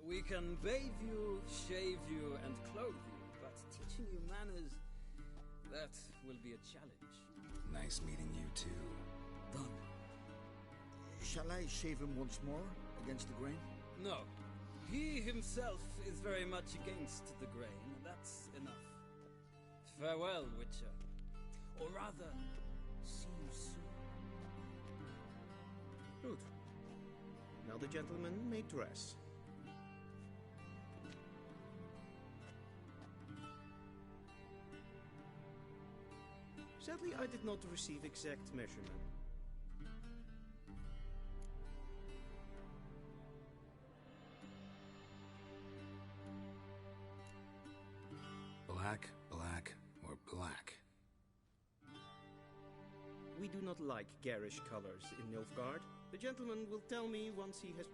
We can bathe you, shave you, and clothe you, but teaching you manners, that will be a challenge. Nice meeting you too. Done. Shall I shave him once more, against the grain? No. He himself is very much against the grain. That's enough. Farewell, Witcher. Or rather, see you soon. Good. Now the gentleman may dress. Sadly, I did not receive exact measurement. Black, black, or black? We do not like garish colors in Nilfgaard. The gentleman will tell me once he has...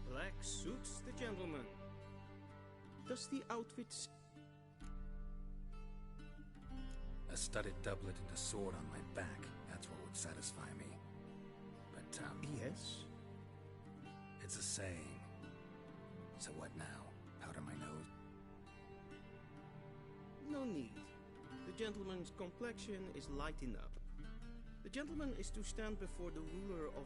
Black suits the gentleman. Does the outfit... A studded doublet and a sword on my back, that's what would satisfy me. But, Yes? it's a saying. So what now? Powder my nose? No need. The gentleman's complexion is light enough. The gentleman is to stand before the ruler of...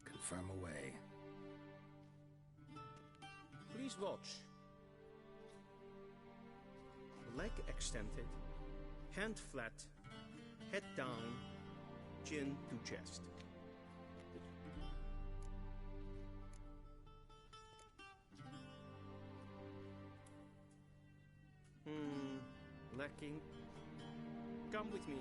Confirm away. Please watch. Leg extended, hand flat, head down, chin to chest. Lacking. Come with me.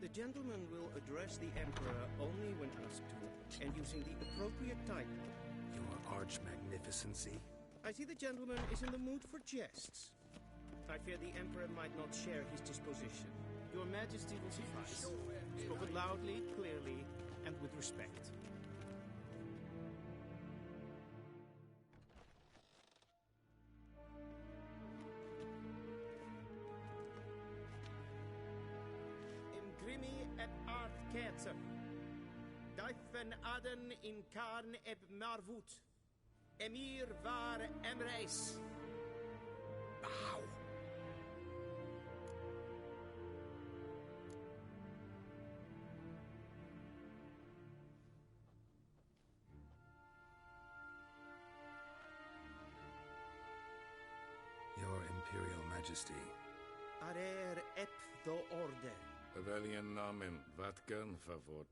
The gentleman will address the Emperor only when asked to, and using the appropriate title. Your Arch-Magnificency? I see the gentleman is in the mood for jests. I fear the Emperor might not share his disposition. Your Majesty will suffice. Spoken loudly, clearly, and with respect. Imgrimi et art ketzer. Daifen aden in karn eb marvut. Emir var emreis. Bow. Your Imperial Majesty. Arer ep do orde. Rebellion namen, Vatkan favort.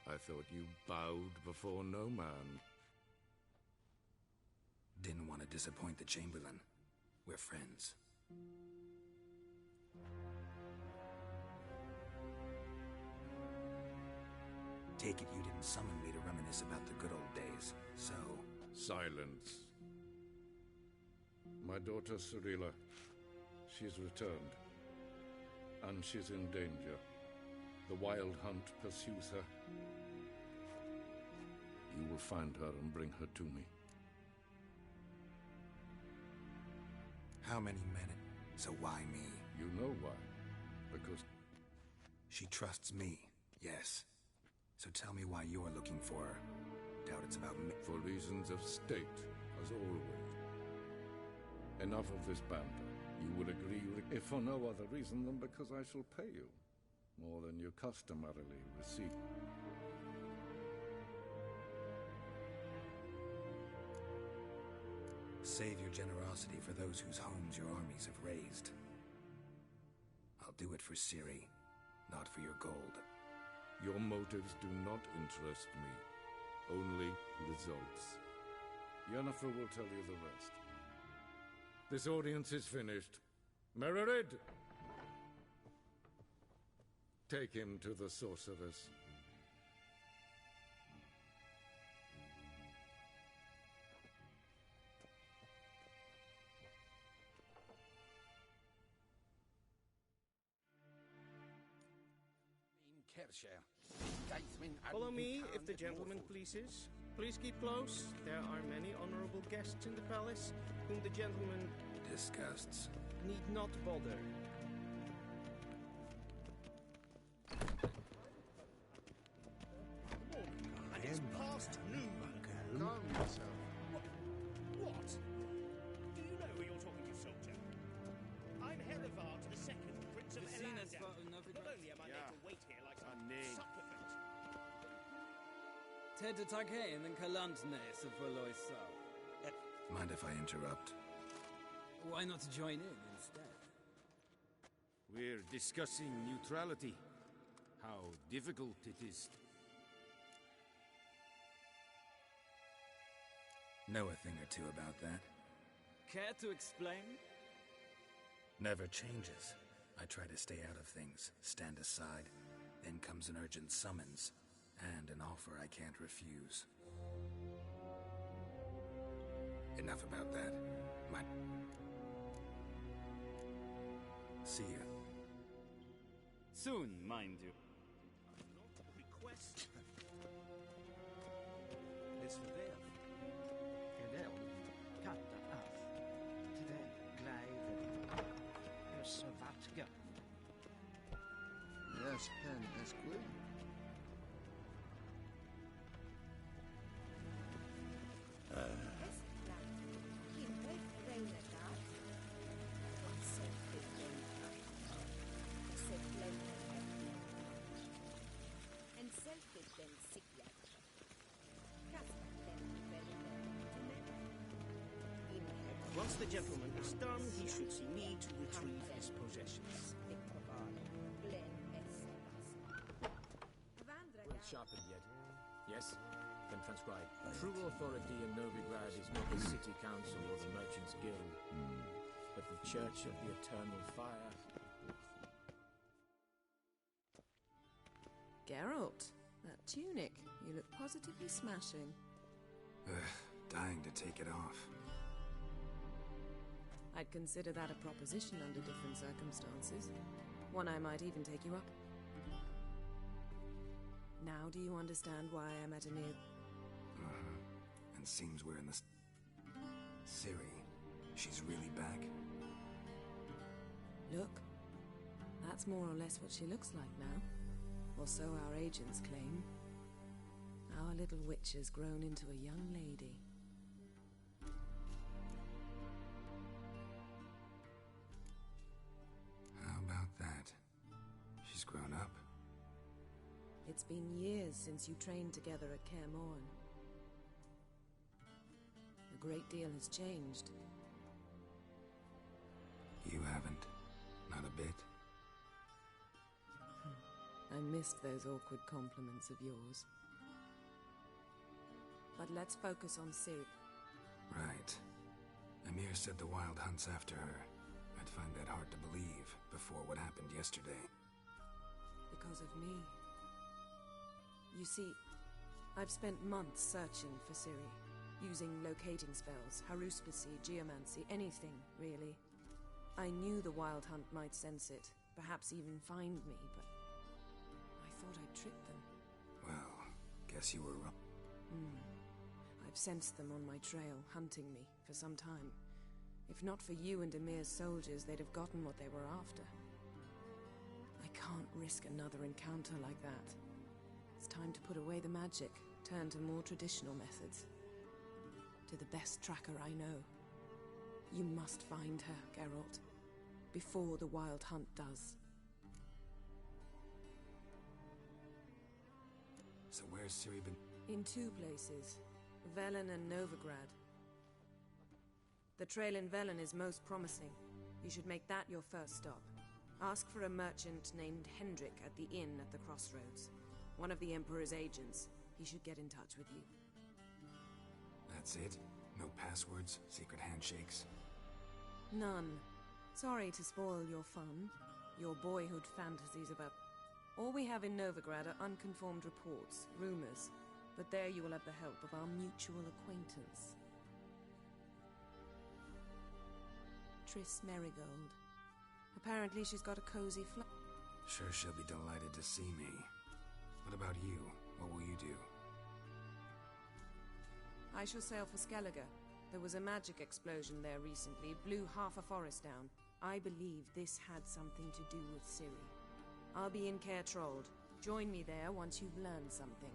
I thought you bowed before no man. Didn't want to disappoint the Chamberlain. We're friends. Take it you didn't summon me to reminisce about the good old days, so... Silence. My daughter Cirilla, she's returned. And she's in danger. The Wild Hunt pursues her. You will find her and bring her to me. How many men? So why me? You know why. Because... She trusts me, yes. So tell me why you're looking for her. Doubt it's about me. For reasons of state, as always. Enough of this banter. You will agree, if for no other reason than because I shall pay you more than you customarily receive. Save your generosity for those whose homes your armies have razed. I'll do it for Ciri, not for your gold. Your motives do not interest me. Only results. Yennefer will tell you the rest. This audience is finished. Mererid! Take him to the sorceress. Follow me, if the gentleman pleases. Please keep close. There are many honorable guests in the palace, whom the gentleman... disgusts. ...need not bother. And it's past noon. Calm yourself. What? Do you know who you're talking to, soldier? I'm Herivard II, Prince of Elandel. Not only am I made to wait here like some supplicant. Ted Takein and Kalantnes of Voloisa. Mind if I interrupt? Why not join in instead? We're discussing neutrality. How difficult it is. Know a thing or two about that. Care to explain? Never changes. I try to stay out of things, stand aside. Then comes an urgent summons, and an offer I can't refuse. Enough about that. See ya. Soon, mind you. Request. Lisvervel. Jawel, katta af. Tvägleiven. Össevatka. Yes, pen esquid. Once the gentleman is done, he should see me to retrieve his possessions. Well sharpened yet. Yes? Then transcribe. True authority in Novigrad is not the city council or the merchants' guild, but the Church of the Eternal Fire. Geralt, that tunic. You look positively smashing. Dying to take it off. I'd consider that a proposition under different circumstances. One I might even take you up. Now do you understand why I'm at a near... And seems we're in the... Ciri, she's really back? Look, that's more or less what she looks like now. Or so our agents claim. Our little witch has grown into a young lady. How about that? She's grown up? It's been years since you trained together at Kaer Morhen. A great deal has changed. You haven't. Not a bit. I missed those awkward compliments of yours. But let's focus on Ciri. Right. Emir said the Wild Hunt's after her. I'd find that hard to believe before what happened yesterday. Because of me. You see, I've spent months searching for Ciri, using locating spells, haruspicy, geomancy, anything, really. I knew the Wild Hunt might sense it, perhaps even find me, but thought I'd tricked them. Well, guess you were wrong. I've sensed them on my trail, hunting me, for some time. If not for you and Emir's soldiers, they'd have gotten what they were after. I can't risk another encounter like that. It's time to put away the magic, turn to more traditional methods. To the best tracker I know. You must find her, Geralt, before the Wild Hunt does. So where's Ciri been? In two places, Velen and Novigrad. The trail in Velen is most promising. You should make that your first stop. Ask for a merchant named Hendrik at the inn at the crossroads. One of the Emperor's agents. He should get in touch with you. That's it? No passwords, secret handshakes? None. Sorry to spoil your fun. Your boyhood fantasies about... All we have in Novigrad are unconfirmed reports, rumors. But there you will have the help of our mutual acquaintance. Triss Merigold. Apparently she's got a cozy flat. Sure she'll be delighted to see me. What about you? What will you do? I shall sail for Skellige. There was a magic explosion there recently, blew half a forest down. I believe this had something to do with Ciri. I'll be in Caer Trold. Join me there once you've learned something.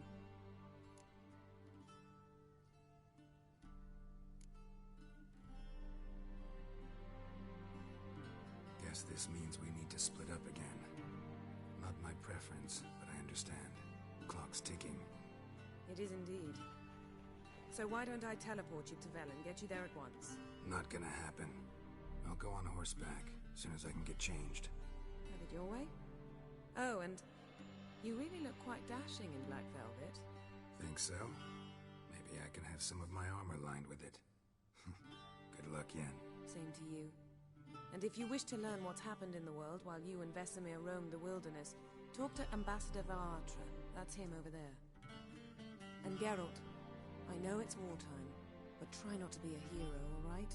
Guess this means we need to split up again. Not my preference, but I understand. Clock's ticking. It is indeed. So why don't I teleport you to Velen, get you there at once? Not gonna happen. I'll go on horseback, as soon as I can get changed. Have it your way? Oh, and you really look quite dashing in black velvet. Think so? Maybe I can have some of my armor lined with it. Good luck, Yen. Same to you. And if you wish to learn what's happened in the world while you and Vesemir roamed the wilderness, talk to Ambassador Varatra. That's him over there. And Geralt, I know it's wartime, but try not to be a hero, all right?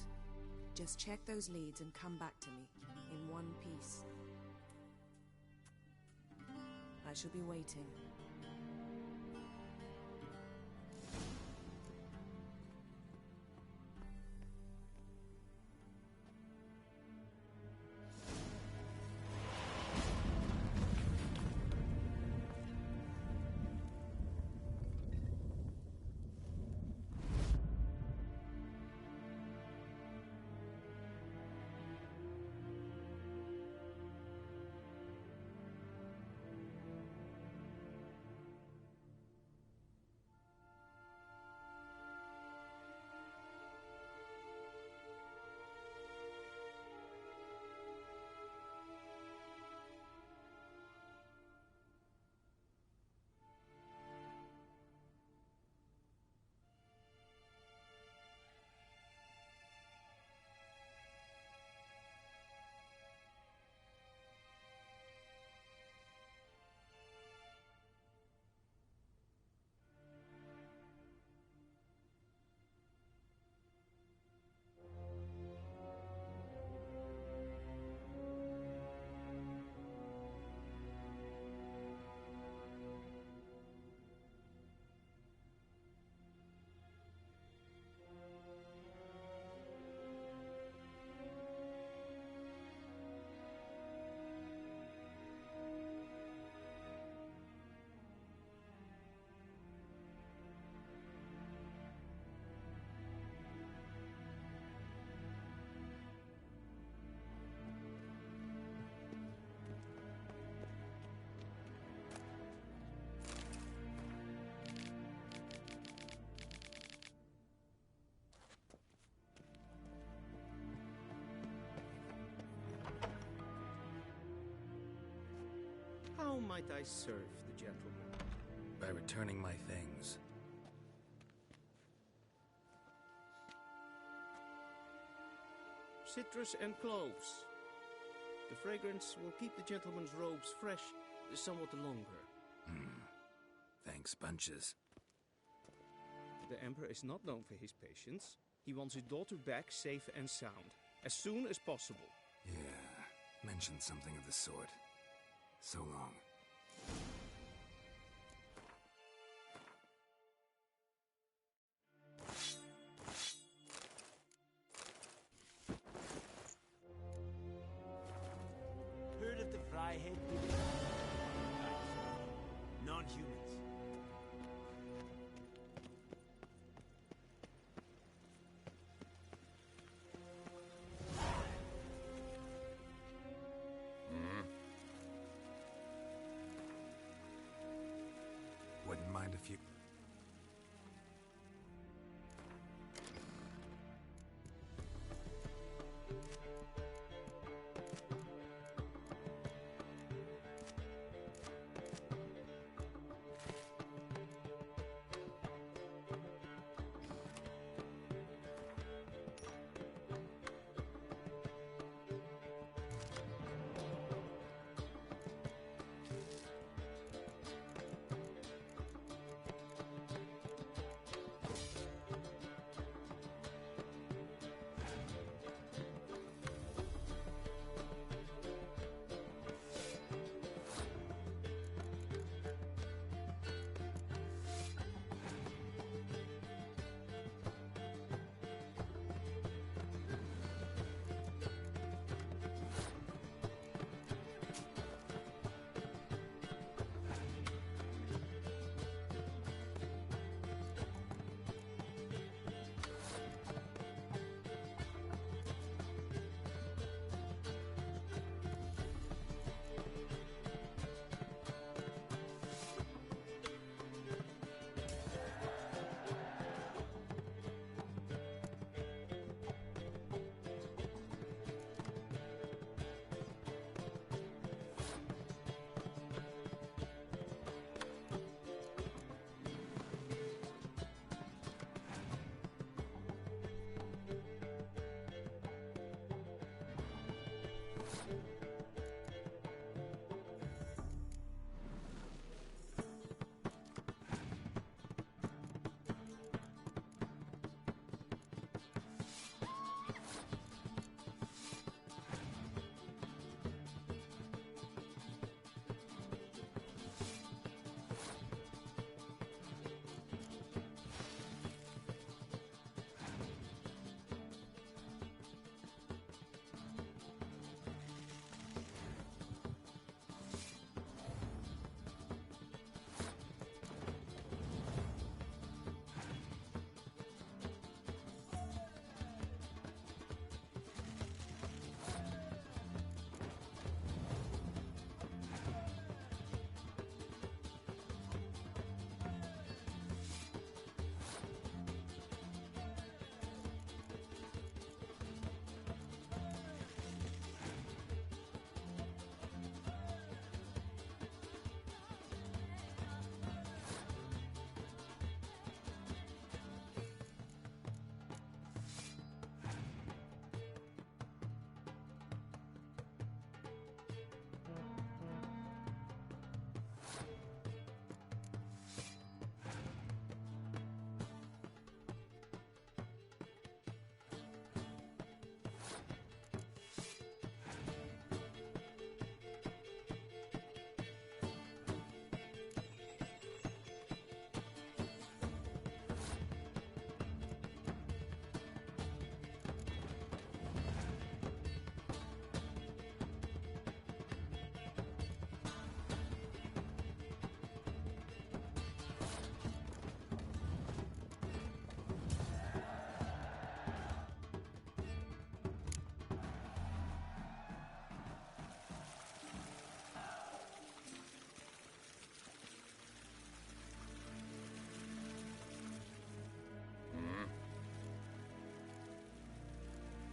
Just check those leads and come back to me, in one piece. I shall be waiting. How might I serve the gentleman? By returning my things. Citrus and cloves. The fragrance will keep the gentleman's robes fresh somewhat longer. Thanks, bunches. The Emperor is not known for his patience. He wants his daughter back safe and sound, as soon as possible. Yeah, mentioned something of the sort. So long. dry-head living non-humans. Wouldn't mind if you...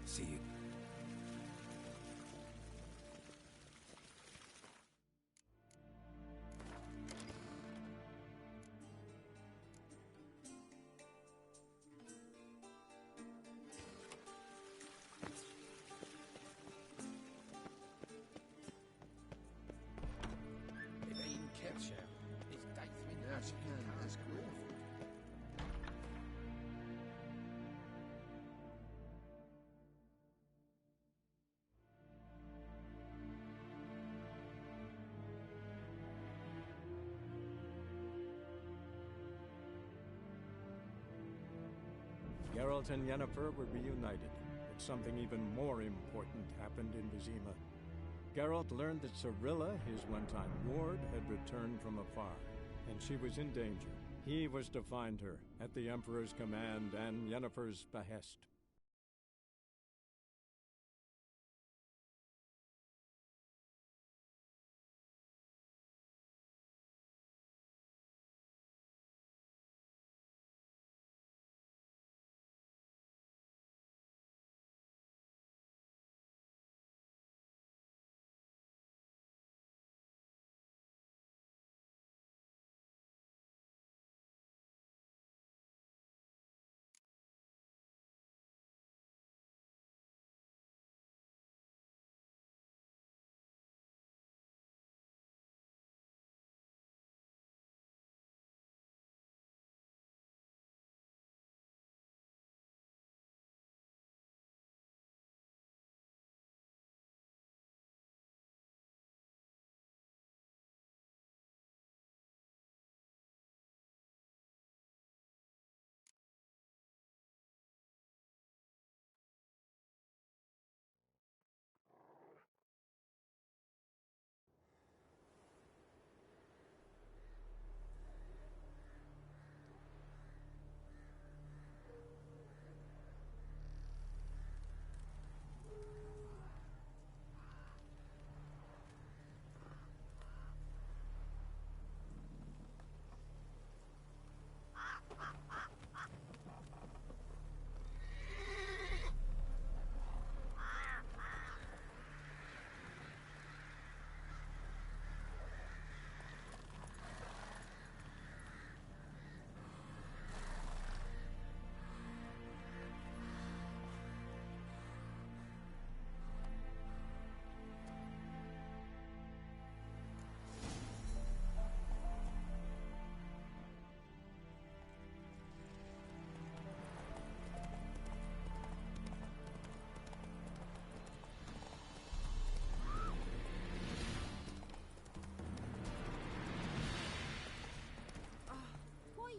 See you. Geralt and Yennefer were reunited, but something even more important happened in Vizima. Geralt learned that Cirilla, his one-time ward, had returned from afar, and she was in danger. He was to find her, at the Emperor's command and Yennefer's behest.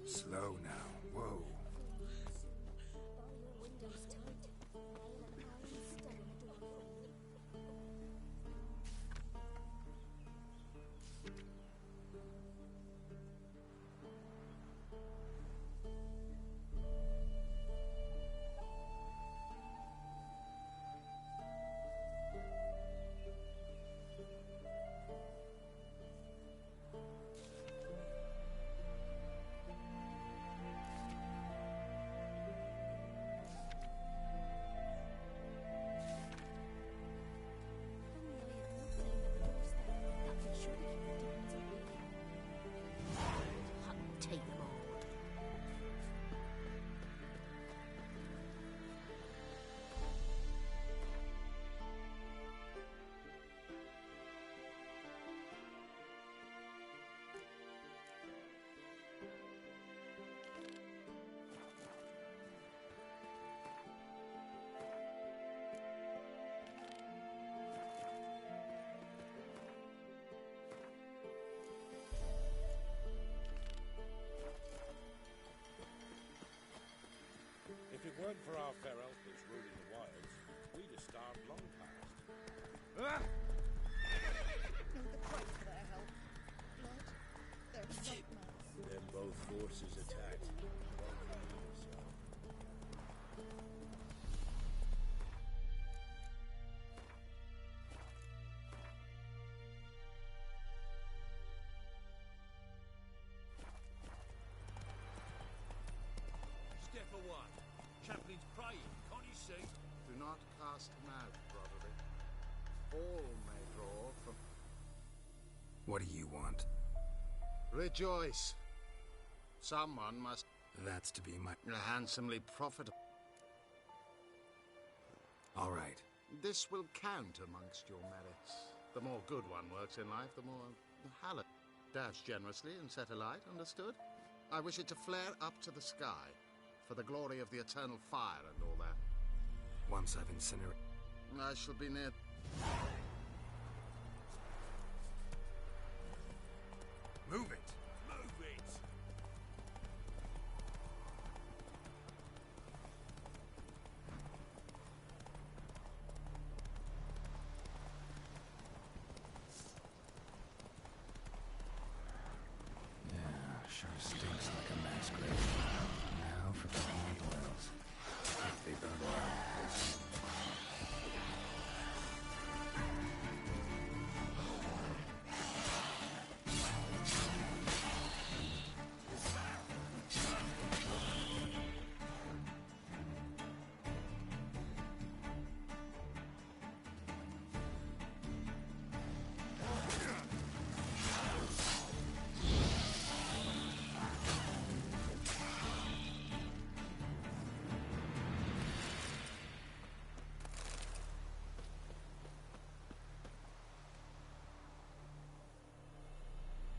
Slow now. Whoa. If it weren't for our fair elders ruling the wilds, we'd have starved long past. No, the price for their help. Blood, their nightmares. Then both forces attacked. Step for one. Chaplain's praying, can't you see? Do not cast him out, Broderick. All may draw from... What do you want? Rejoice. Someone must... That's to be my... handsomely profitable. All right. This will count amongst your merits. The more good one works in life, the more hallowed. Dash generously and set alight, understood? I wish it to flare up to the sky, for the glory of the eternal fire and all that. Once I've incinerated... I shall be near... Move it! Move it! Sure stinks like a mass grave. Now for the hard oils. If they burn out.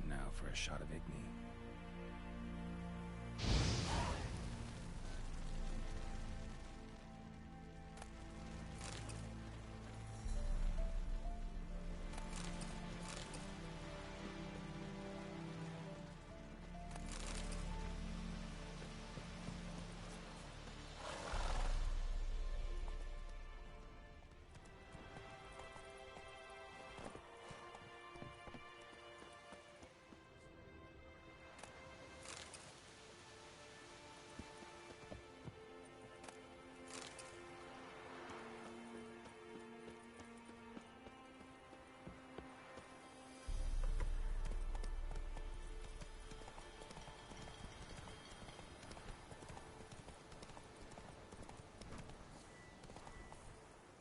Now for a shot of Igni.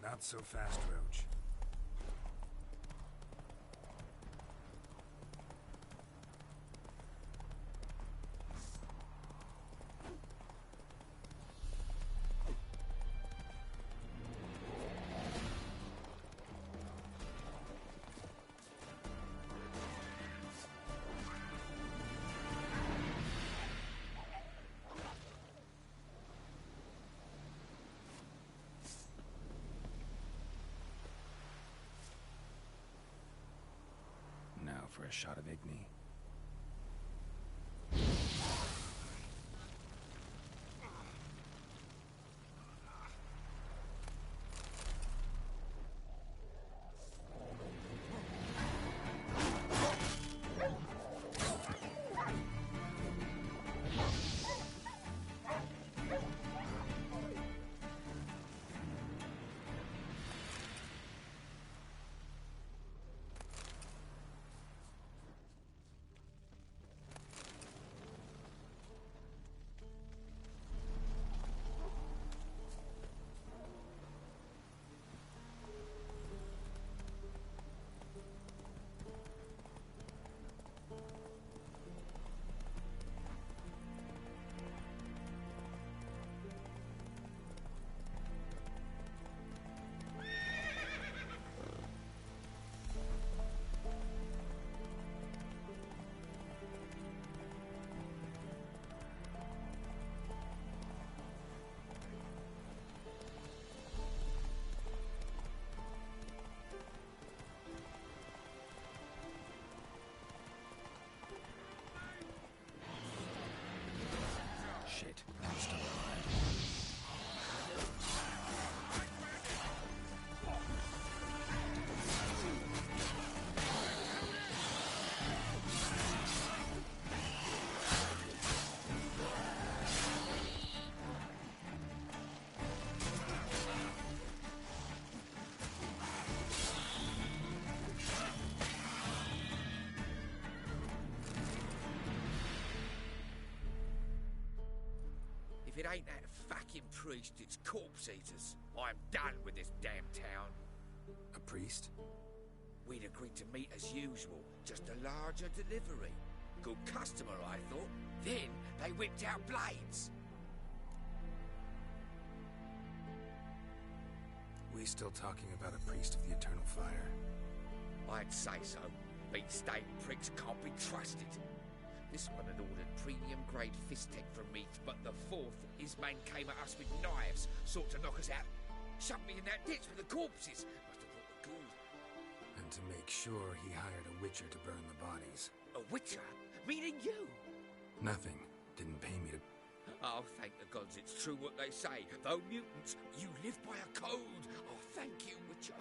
Not so fast, Roach. Now for a shot of Igni. Shit, I'm still alive. If it ain't that fucking priest, it's corpse eaters. I'm done with this damn town. A priest? We'd agreed to meet as usual, just a larger delivery. Good customer, I thought. Then they whipped out blades. We still talking about a priest of the Eternal Fire? I'd say so. These stained pricks can't be trusted. This one had ordered premium-grade fist tech from me, but the fourth, his men came at us with knives, sought to knock us out. Shoved me in that ditch with the corpses. Must have brought the ghoul. And to make sure, he hired a witcher to burn the bodies. A witcher? Meaning you? Nothing. Didn't pay me to... Oh, thank the gods it's true what they say. Though mutants, you live by a code. Oh, thank you, witcher.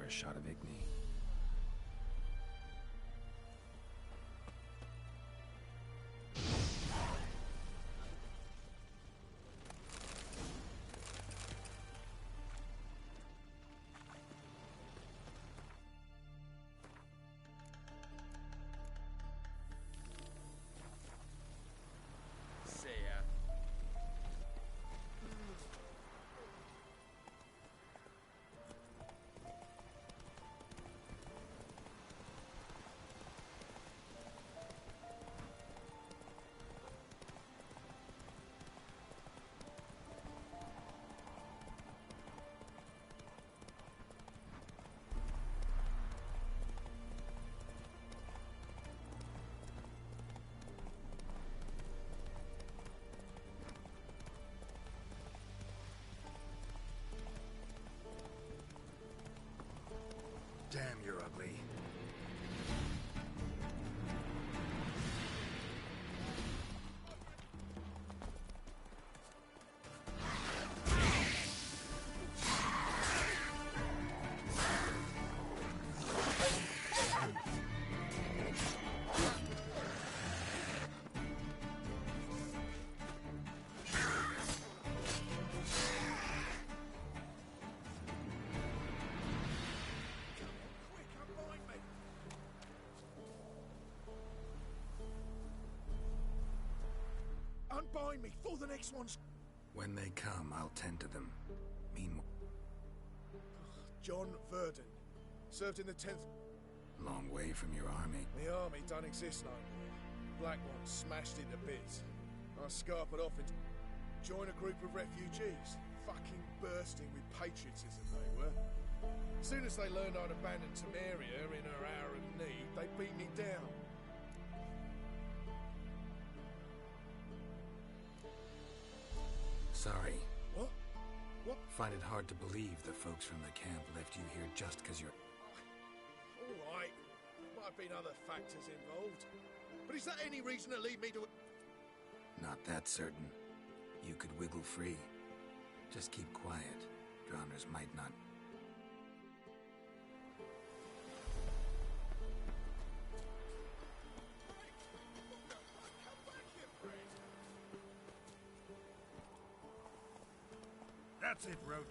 a shot of Igni. See ya. Damn, you're ugly. Unbind me before the next one's... When they come, I'll tend to them. Meanwhile... John Verdon. Served in the 10th... Long way from your army. The army don't exist no more. Black ones smashed into bits. I scarpered off and joined a group of refugees. Fucking bursting with patriotism they were. As soon as they learned I'd abandoned Temeria in her hour of need, they beat me down. Sorry. What? What? Find it hard to believe the folks from the camp left you here just because you're... All right. Might have been other factors involved. But is that any reason to lead me to... Not that certain. You could wiggle free. Just keep quiet. Drowners might not... That's it, Roach.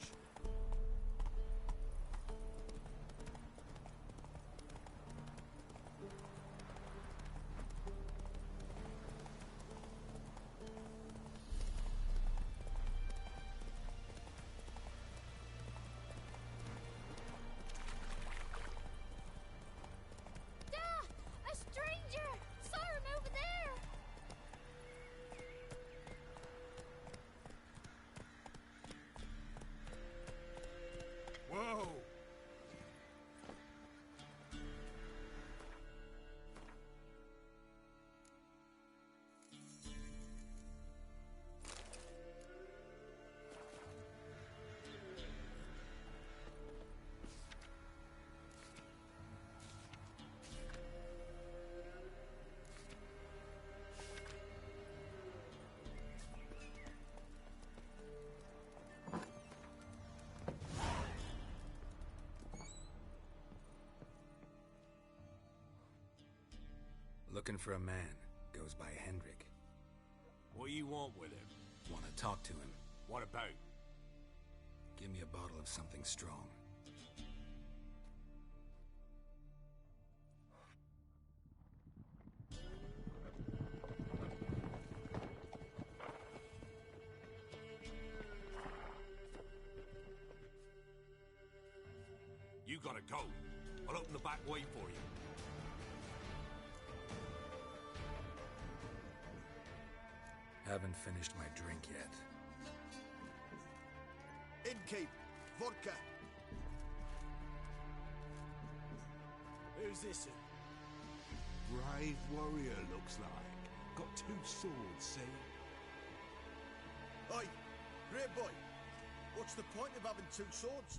A stranger! Saw him over there! Whoa! Looking for a man. Goes by Hendrik. What you want with him? Want to talk to him. What about? Give me a bottle of something strong. You gotta go. I'll open the back way for you. Haven't finished my drink yet. Innkeep, vodka. Who's this? Brave warrior, looks like. Got 2 swords, see? Oi, great boy. What's the point of having 2 swords?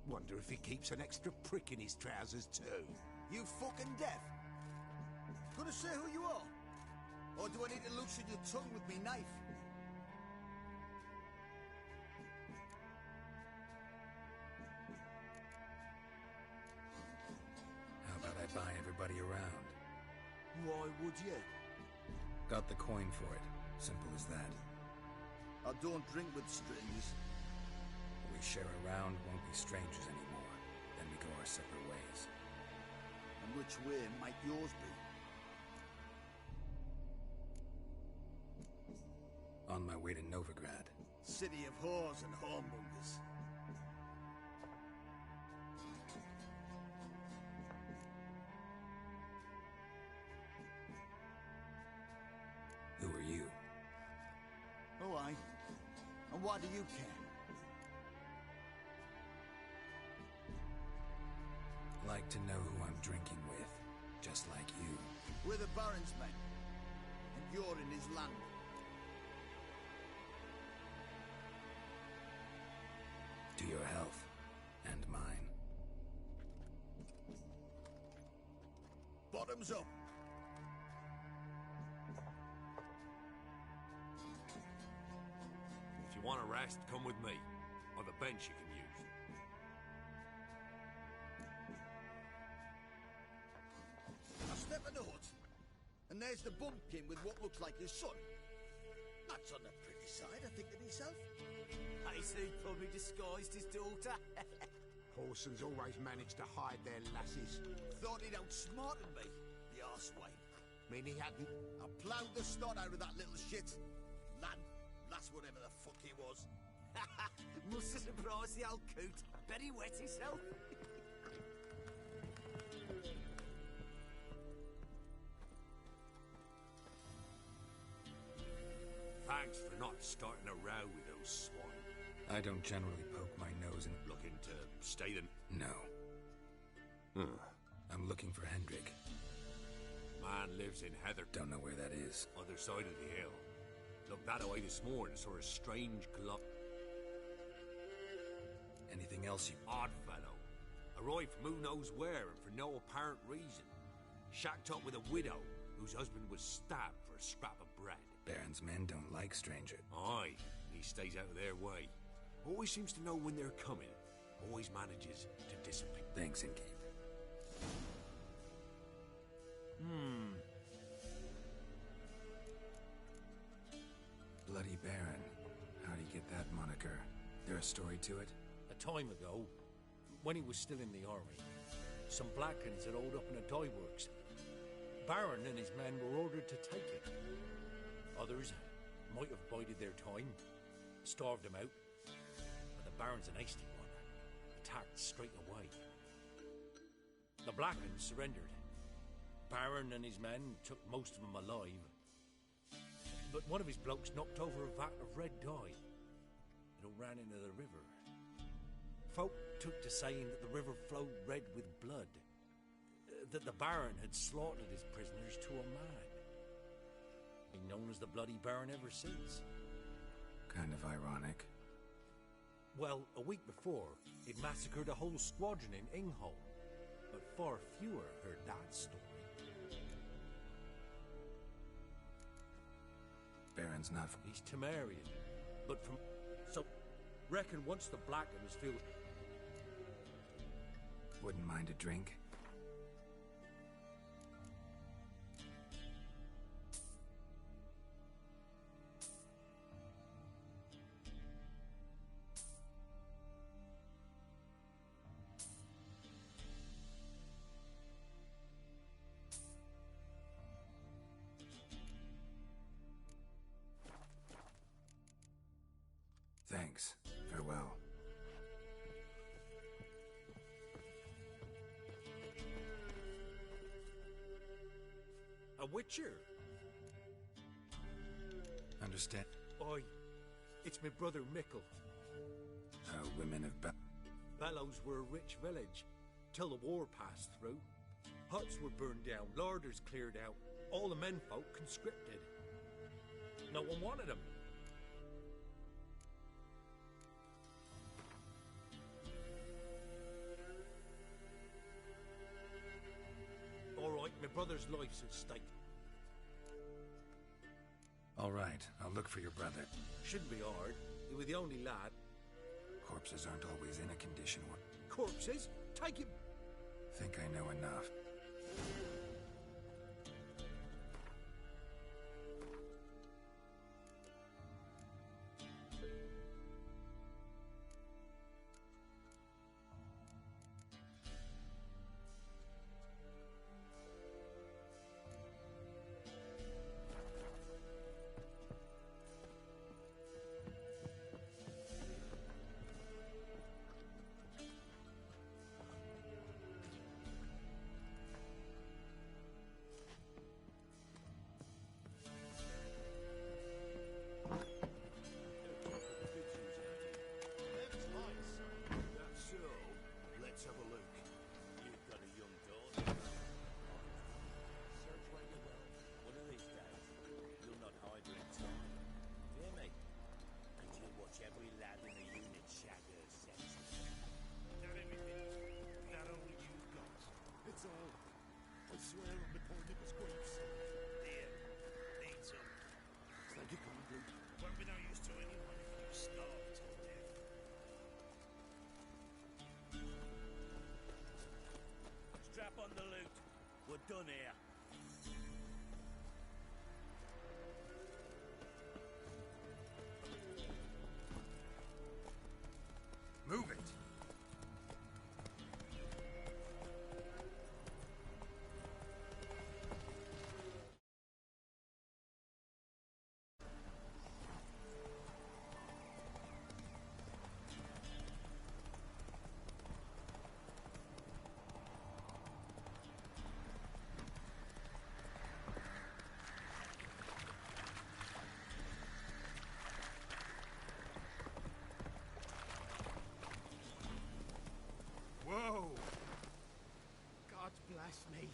Wonder if he keeps an extra prick in his trousers too. You fucking deaf? Gonna say who you are? Or do I need to loosen your tongue with me knife? would you? Got the coin for it. Simple as that. I don't drink with strangers. We share a round, won't be strangers anymore. Then we go our separate ways. And which way might yours be? On my way to Novigrad. City of whores and hornmongers. Who are you? Oh, aye. And why do you care? Like to know who I'm drinking with, just like you. We're the Baron's men, and you're in his land. To your health, and mine. Bottoms up. If you want a rest, come with me. Or the bench you can use. Now step in the hut, and there's the bumpkin with what looks like his son. That's on the pretty side, I think to myself. I see, probably disguised his daughter. Horsons always manage to hide their lasses. Thought he'd outsmarted me, the arsewine. Mean he hadn't? I ploughed the snot out of that little shit. Lad, that's whatever the fuck he was. Must have surprised the old coot. Bet he wet himself. Thanks for not starting a row with those swine. I don't generally poke my nose in. Looking to stay the... No. I'm looking for Hendrik. Man lives in Heather. Don't know where that is. Other side of the hill. Looked that away this morning, saw a strange glove. Anything else you... Odd fellow. Arrived from who knows where and for no apparent reason. Shacked up with a widow whose husband was stabbed for a scrap of bread. Baron's men don't like strangers. Aye, he stays out of their way. Always seems to know when they're coming. Always manages to disappear. Thanks, Inkeep. Bloody Baron. How'd he get that moniker? There a story to it? A time ago, when he was still in the army, some Blackens had holed up in a dye works. Baron and his men were ordered to take it. Others might have bided their time, starved him out. But the Baron's an hasty one, attacked straight away. The Blackens surrendered. Baron and his men took most of them alive. But one of his blokes knocked over a vat of red dye. It all ran into the river. Folk took to saying that the river flowed red with blood. That the Baron had slaughtered his prisoners to a man. Been known as the Bloody Baron ever since. Kind of ironic. Well, a week before, he'd massacred a whole squadron in Ingholm. But far fewer heard that story. Baron's not... He's Temerian, but from... So, reckon once the Blackens feel... Wouldn't mind a drink? Thanks. Farewell. A witcher? Understand? Oi, it's my brother Mickle. Women of Bellows were a rich village, till the war passed through. Huts were burned down, larders cleared out, all the menfolk conscripted. No one wanted them. All right, my brother's life's at stake. All right, I'll look for your brother. Shouldn't be hard. He was the only lad. Corpses aren't always in a condition where... Corpses? Take him! Think I know enough. starved to death. Strap on the loot. We're done here. Move it! Whoa! God bless me.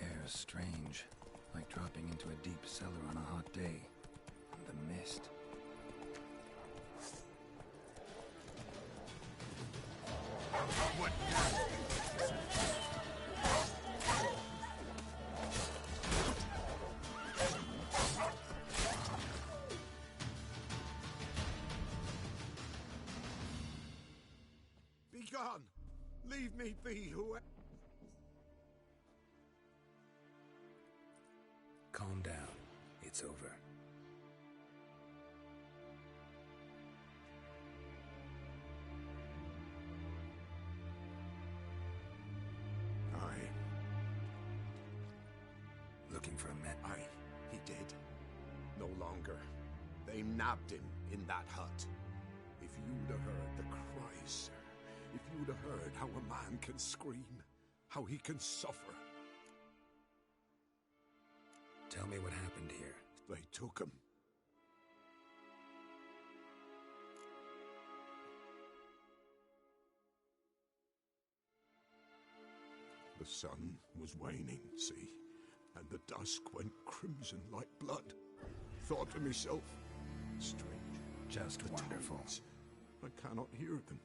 Air's strange, like dropping into a deep cellar on a hot day. And the mist. What? Be gone! Leave me be, whoever. Calm down. It's over. Looking for a man. Aye, he did. No longer. They nabbed him in that hut. If you'd have heard the cries, sir. If you'd have heard how a man can scream, how he can suffer. Tell me what happened here. They took him. The sun was waning, see? And the dusk went crimson like blood. Thought to myself, strange. Just the wonderful. tides. I cannot hear them.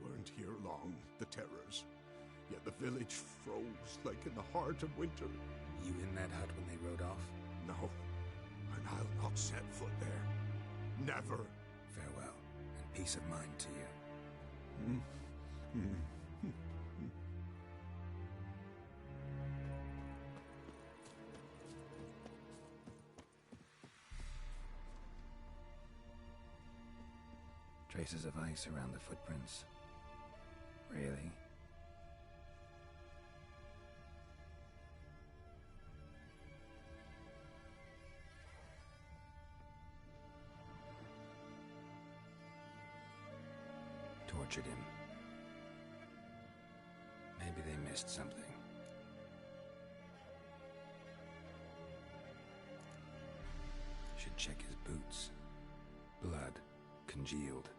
Weren't here long, the terrors. Yet the village froze like in the heart of winter. You in that hut when they rode off? No, and I'll not set foot there. Never. Farewell, and peace of mind to you. Traces of ice around the footprints. Really? Tortured him. Maybe they missed something. Should check his boots. Blood. Congealed.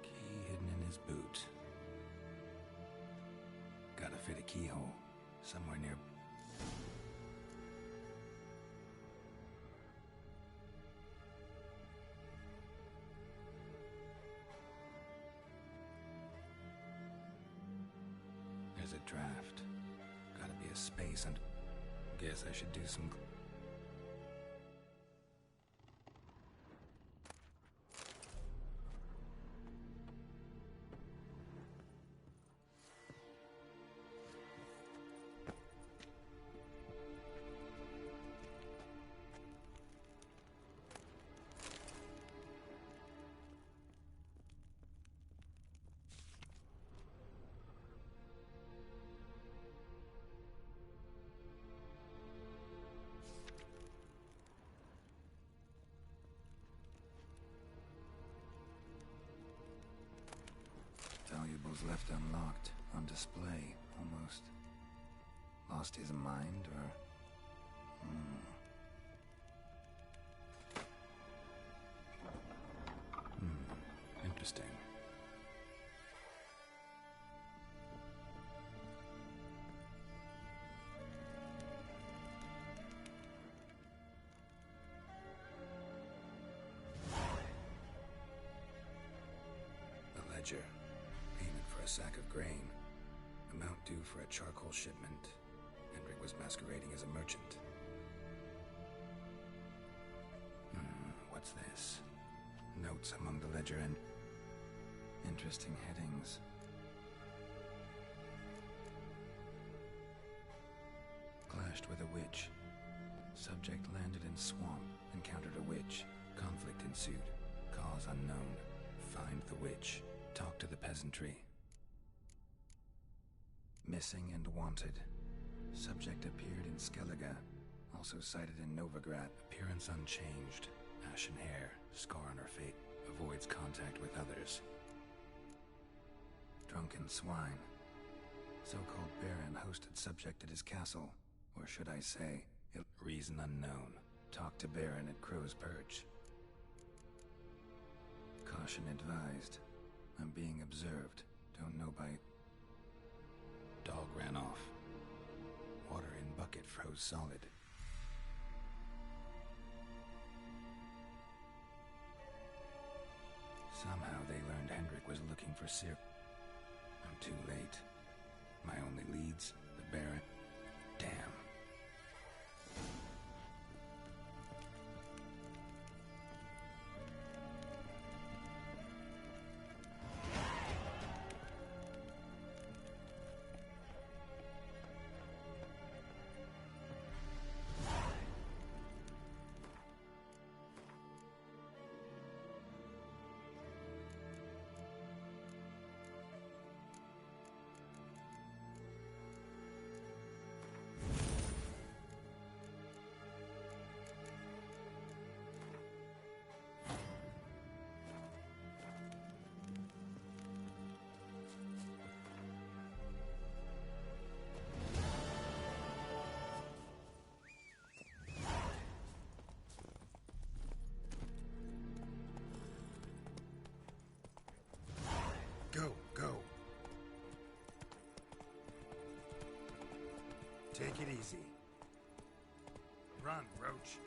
Key hidden in his boot. Gotta fit a keyhole. Somewhere near... There's a draft. Gotta be a space and... Guess I should do some... shelves left unlocked, on display, almost. Lost his mind, or... Interesting. A ledger. Payment for a sack of grain. Amount due for a charcoal shipment. Hendrik was masquerading as a merchant. What's this? Notes among the ledger and... interesting headings. Clashed with a witch. Subject landed in swamp, encountered a witch. Conflict ensued. Cause unknown. Find the witch. Talk to the peasantry. Missing and wanted. Subject appeared in Skellige. Also sighted in Novigrad. Appearance unchanged. Ashen hair. Scar on her face. Avoids contact with others. Drunken swine. So-called Baron hosted subject at his castle. Or should I say, reason unknown. Talk to Baron at Crow's Perch. Caution advised. I'm being observed. Don't know by... Dog ran off. Water in bucket froze solid. Somehow they learned Hendrik was looking for Sir. I'm too late. My only leads, the Baron. Damn. Go. Take it easy. Run, Roach.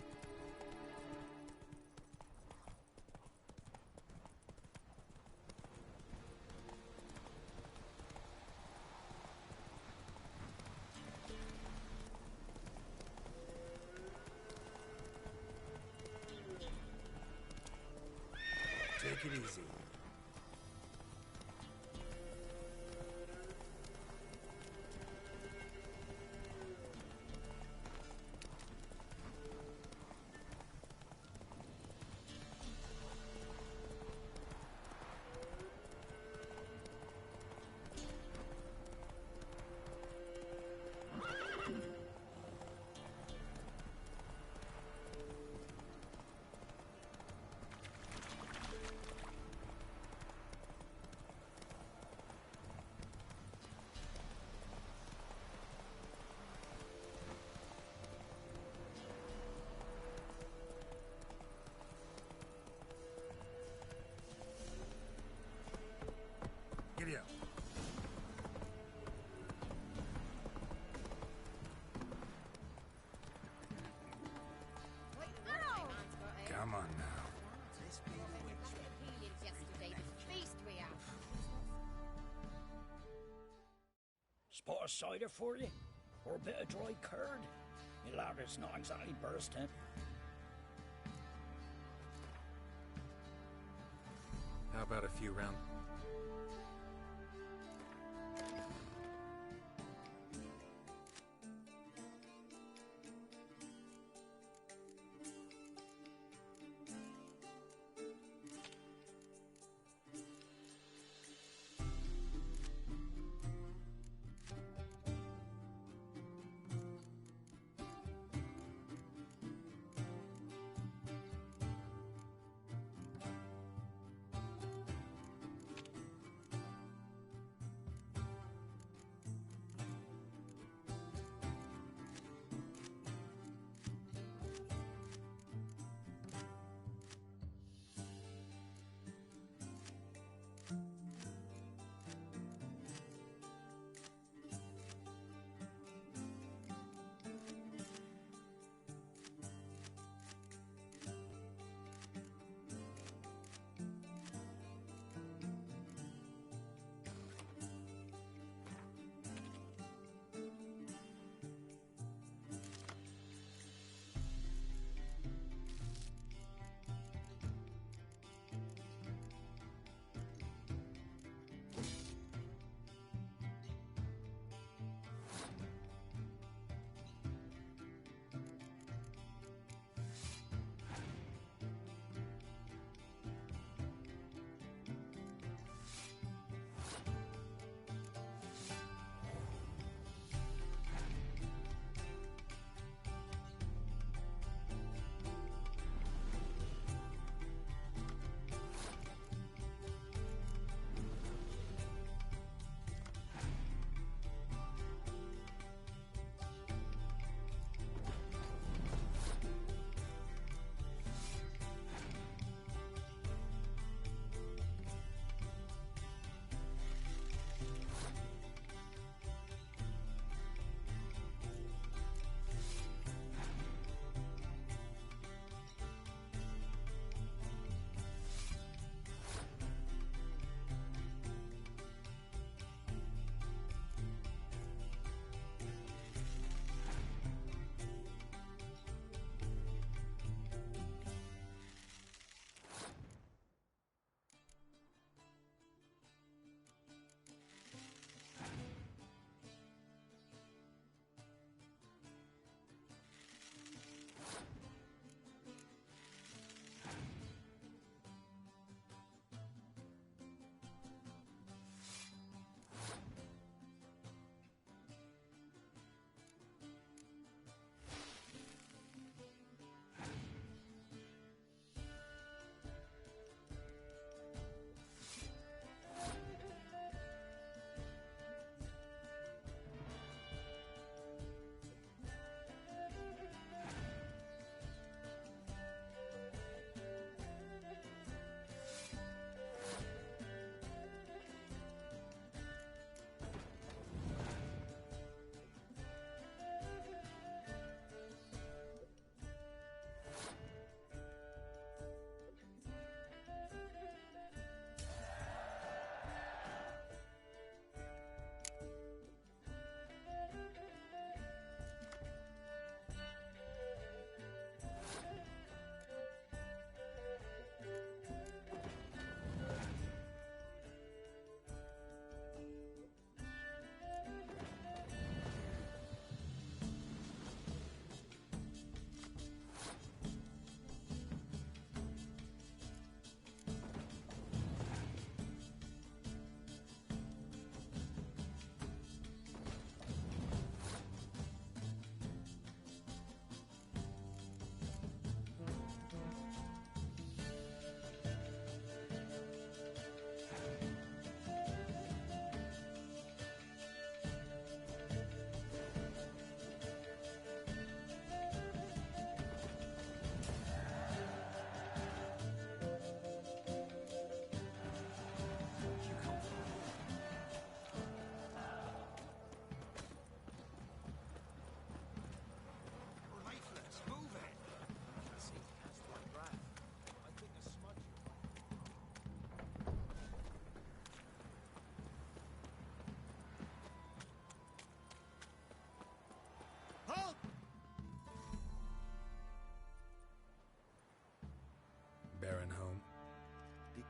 Take it easy. Giddy up. Come on now. Spot a cider for you? Or a bit of dry curd? My lad, it's not exactly bursting. How about a few rounds?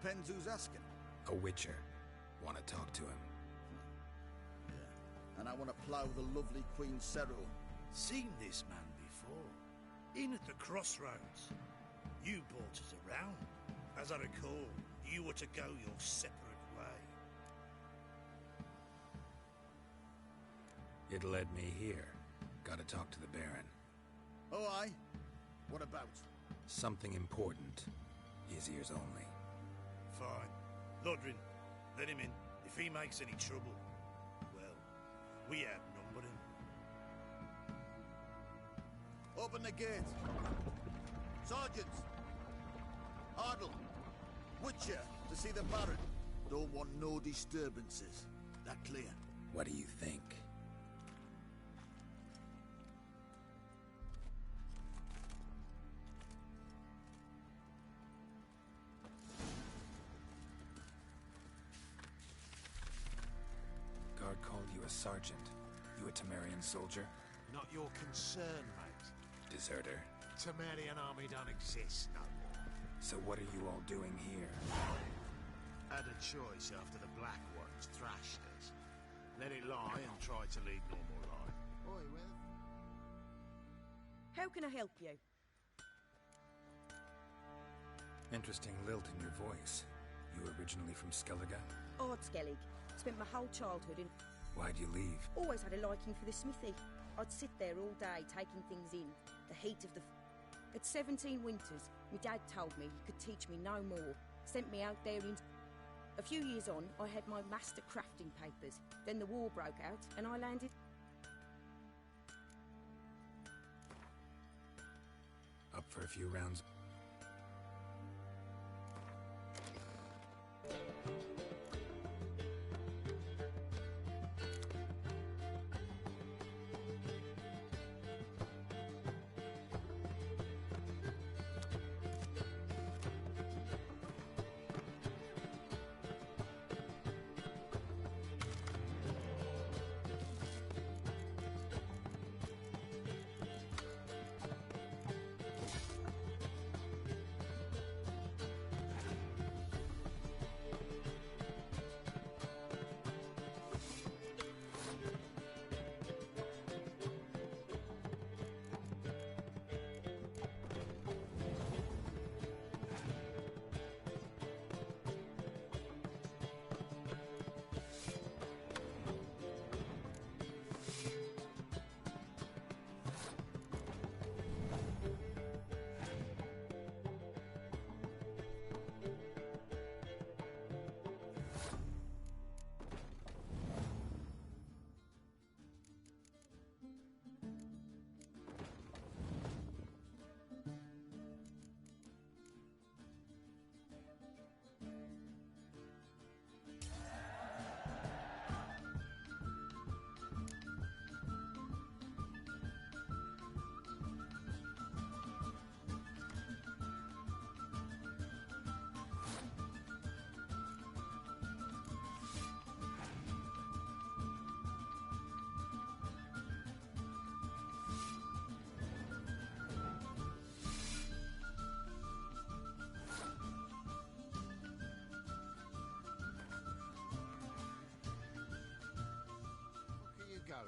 Depends who's asking. A witcher. Want to talk to him? Yeah. And I want to plough the lovely Queen Cero. Seen this man before. In at the crossroads. You brought us around. As I recall, you were to go your separate way. It led me here. Gotta talk to the Baron. Oh, aye? What about? Something important. His ears only. Fine. Lodrin, let him in. If he makes any trouble, well, we outnumber him. Open the gate. Sergeants! Ardle! Witcher, to see the Baron. Don't want no disturbances. That clear? What do you think? Guard called you a sergeant. You a Temerian soldier? Not your concern, mate. Deserter. Temerian army don't exist no more. So what are you all doing here? Had a choice after the Black Ones thrashed us. Let it lie and try to lead normal life. Oi, where the... How can I help you? Interesting lilt in your voice. You originally from Skellige? Ardskellig. Spent my whole childhood in... Why'd you leave? Always had a liking for the smithy. I'd sit there all day taking things in. The heat of the... At 17 winters, my dad told me he could teach me no more. Sent me out there in... A few years on, I had my master crafting papers. Then the war broke out, and I landed... Up for a few rounds?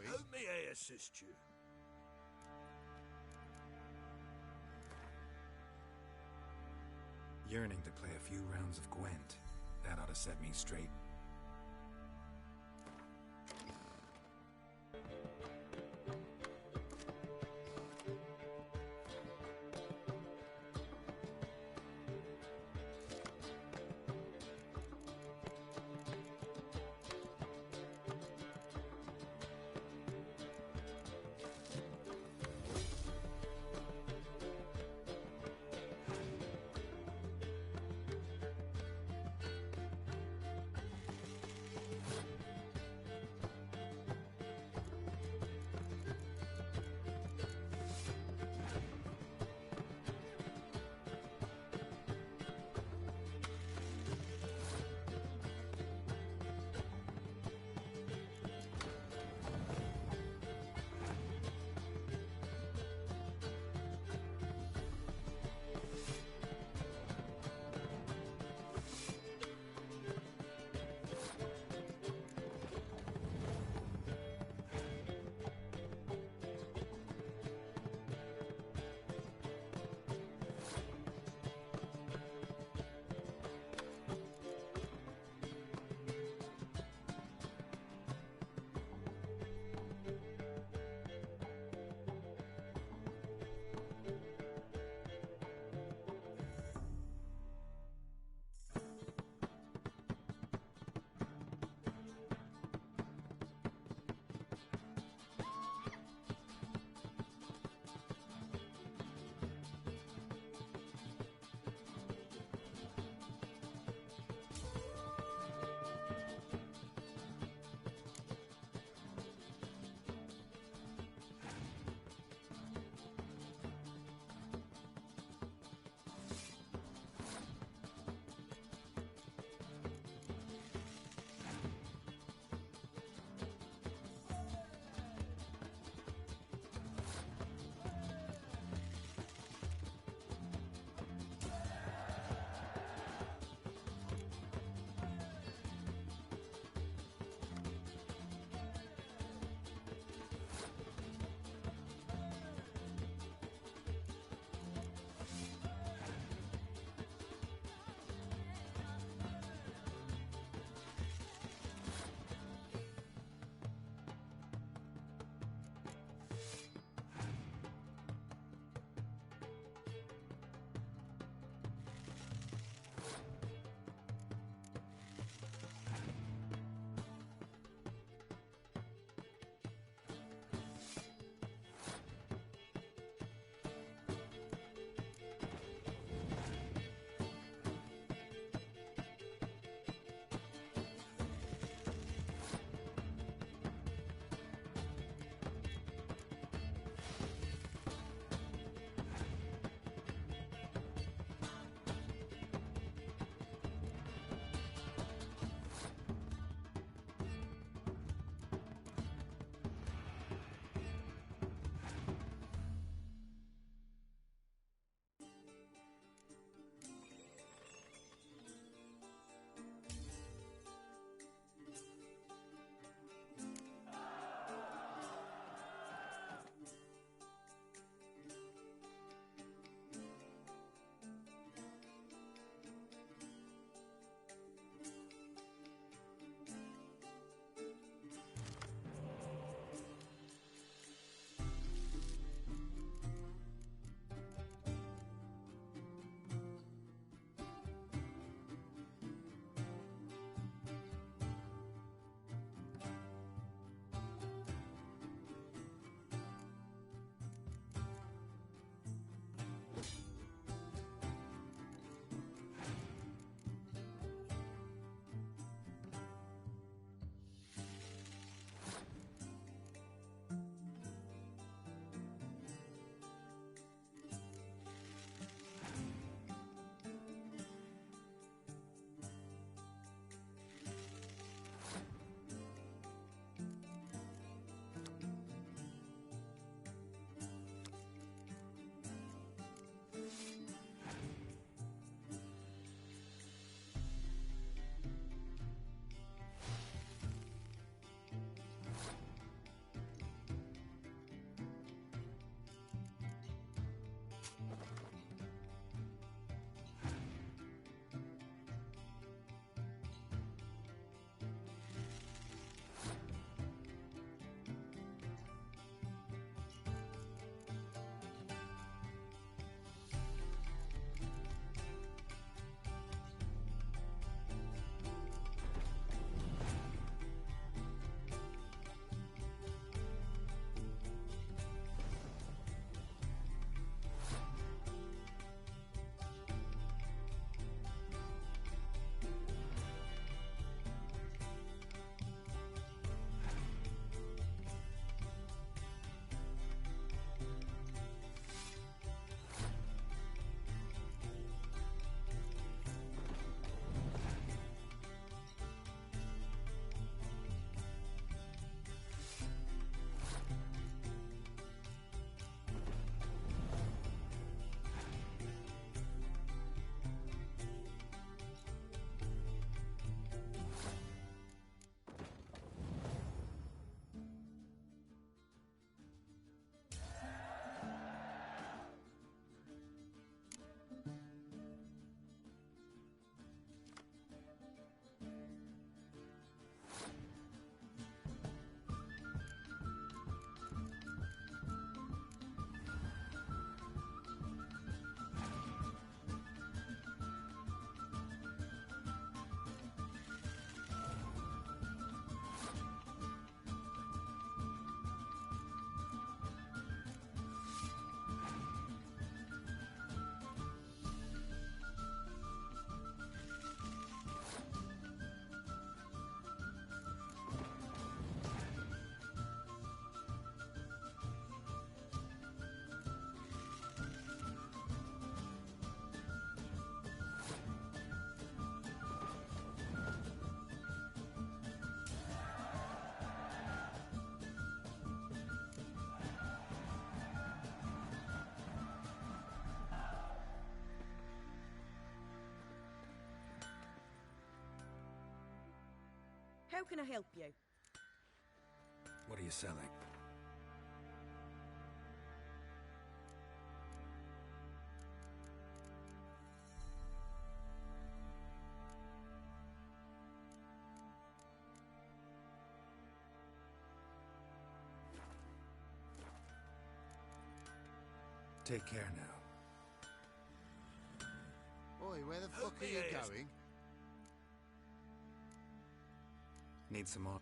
How may I assist you? Yearning to play a few rounds of Gwent. That ought to set me straight. How can I help you? What are you selling? Take care now. Oi, where the fuck are you going? Need some more?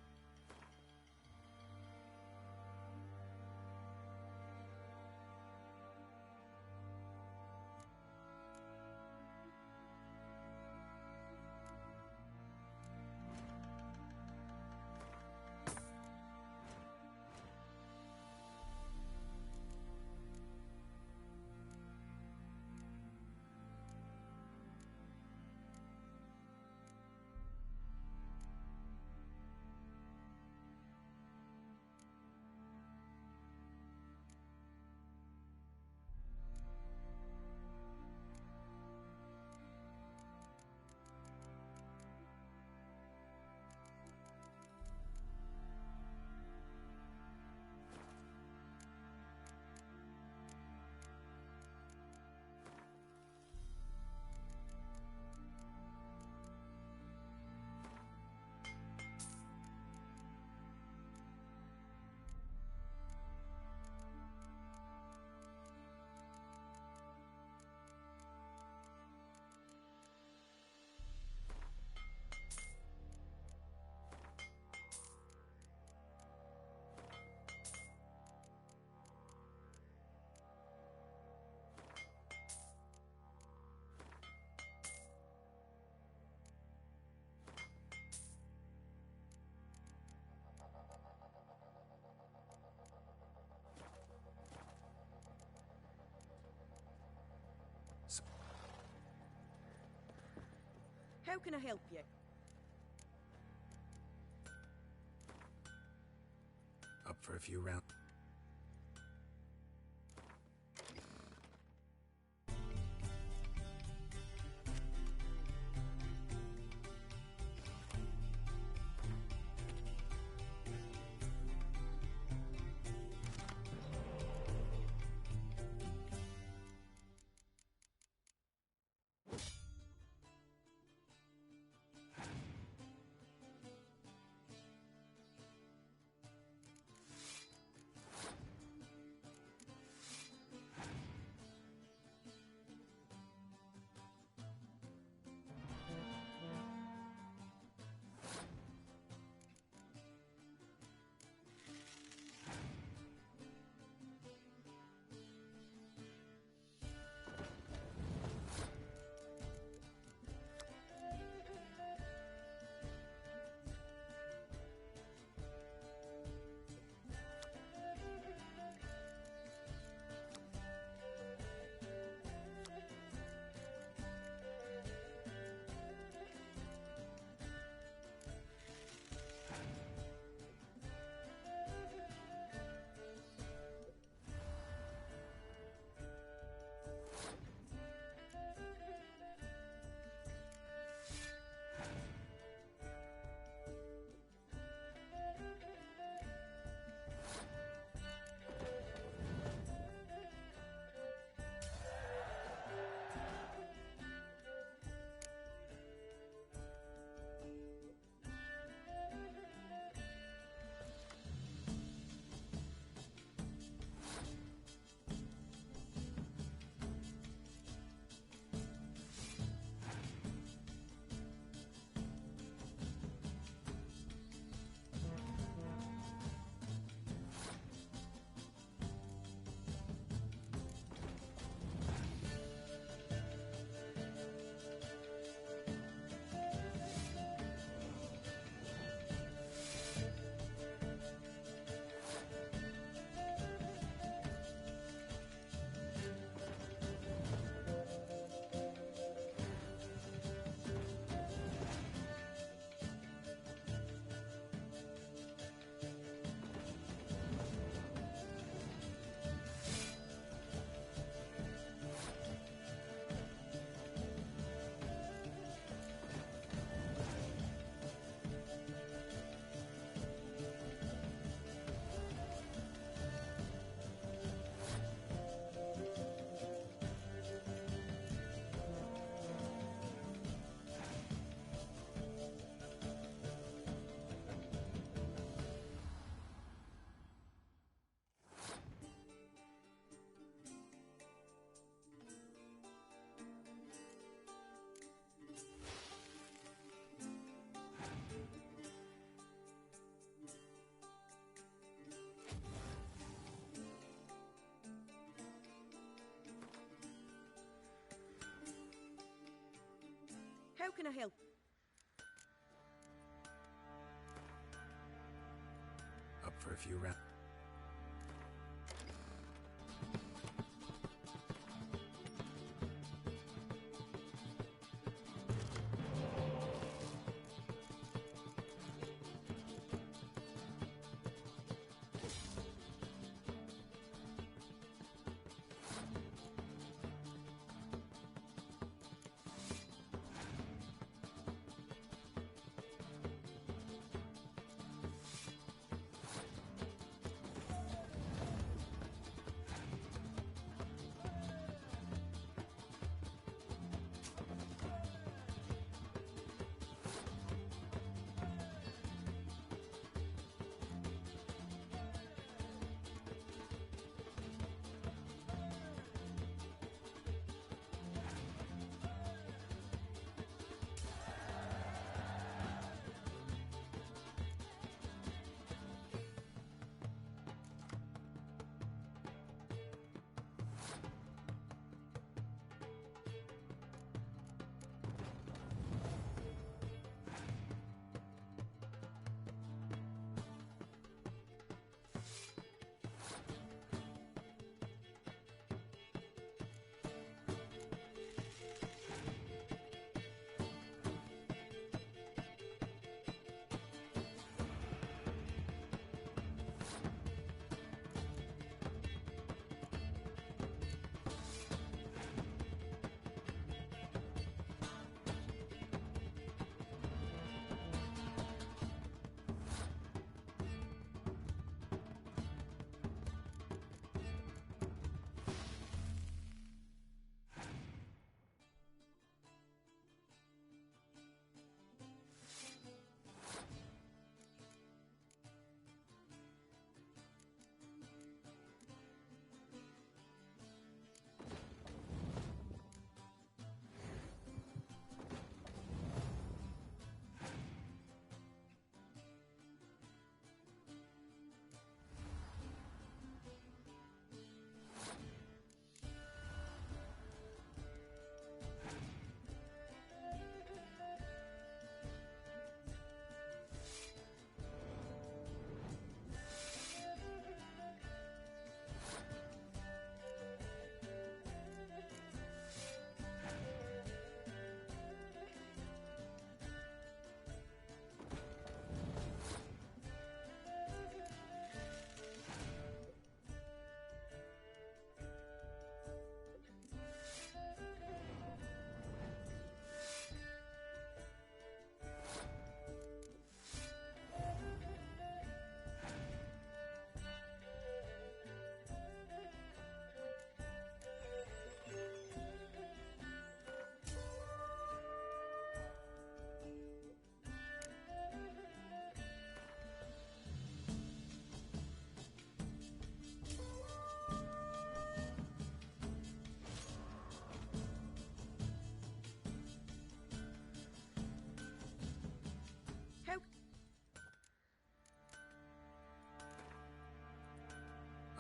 How can I help you? Up for a few rounds? How can I help? Up for a few rounds.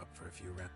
Up for a few rounds.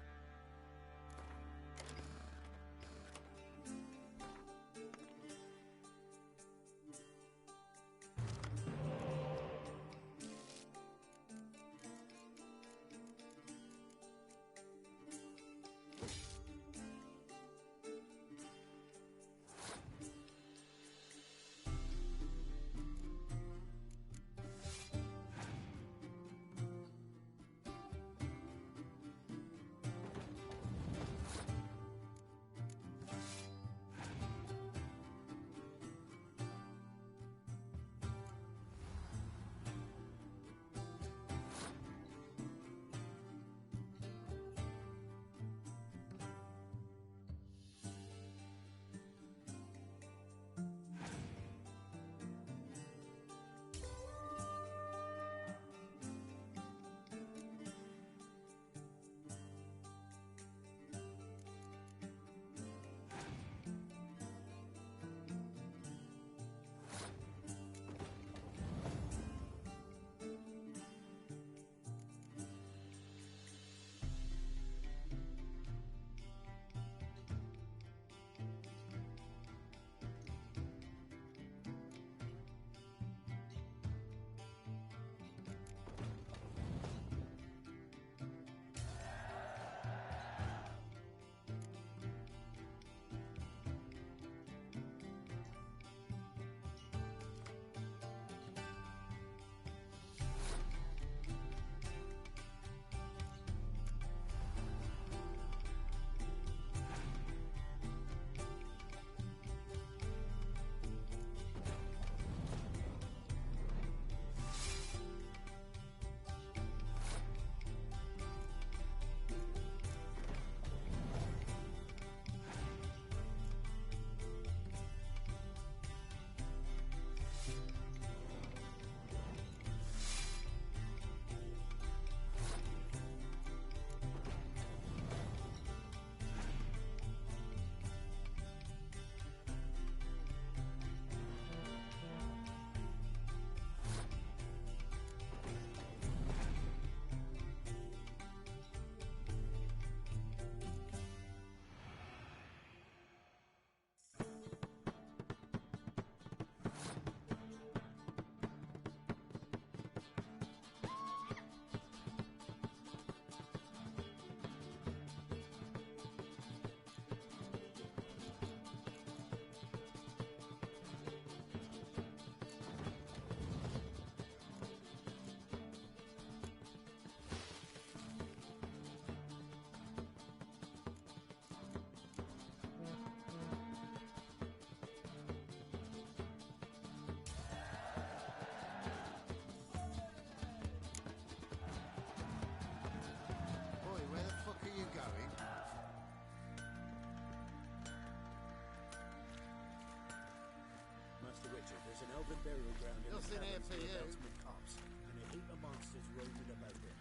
public burial ground in Nothing the here caverns for you. whereabouts with cops, and a heap of monsters roaming about there.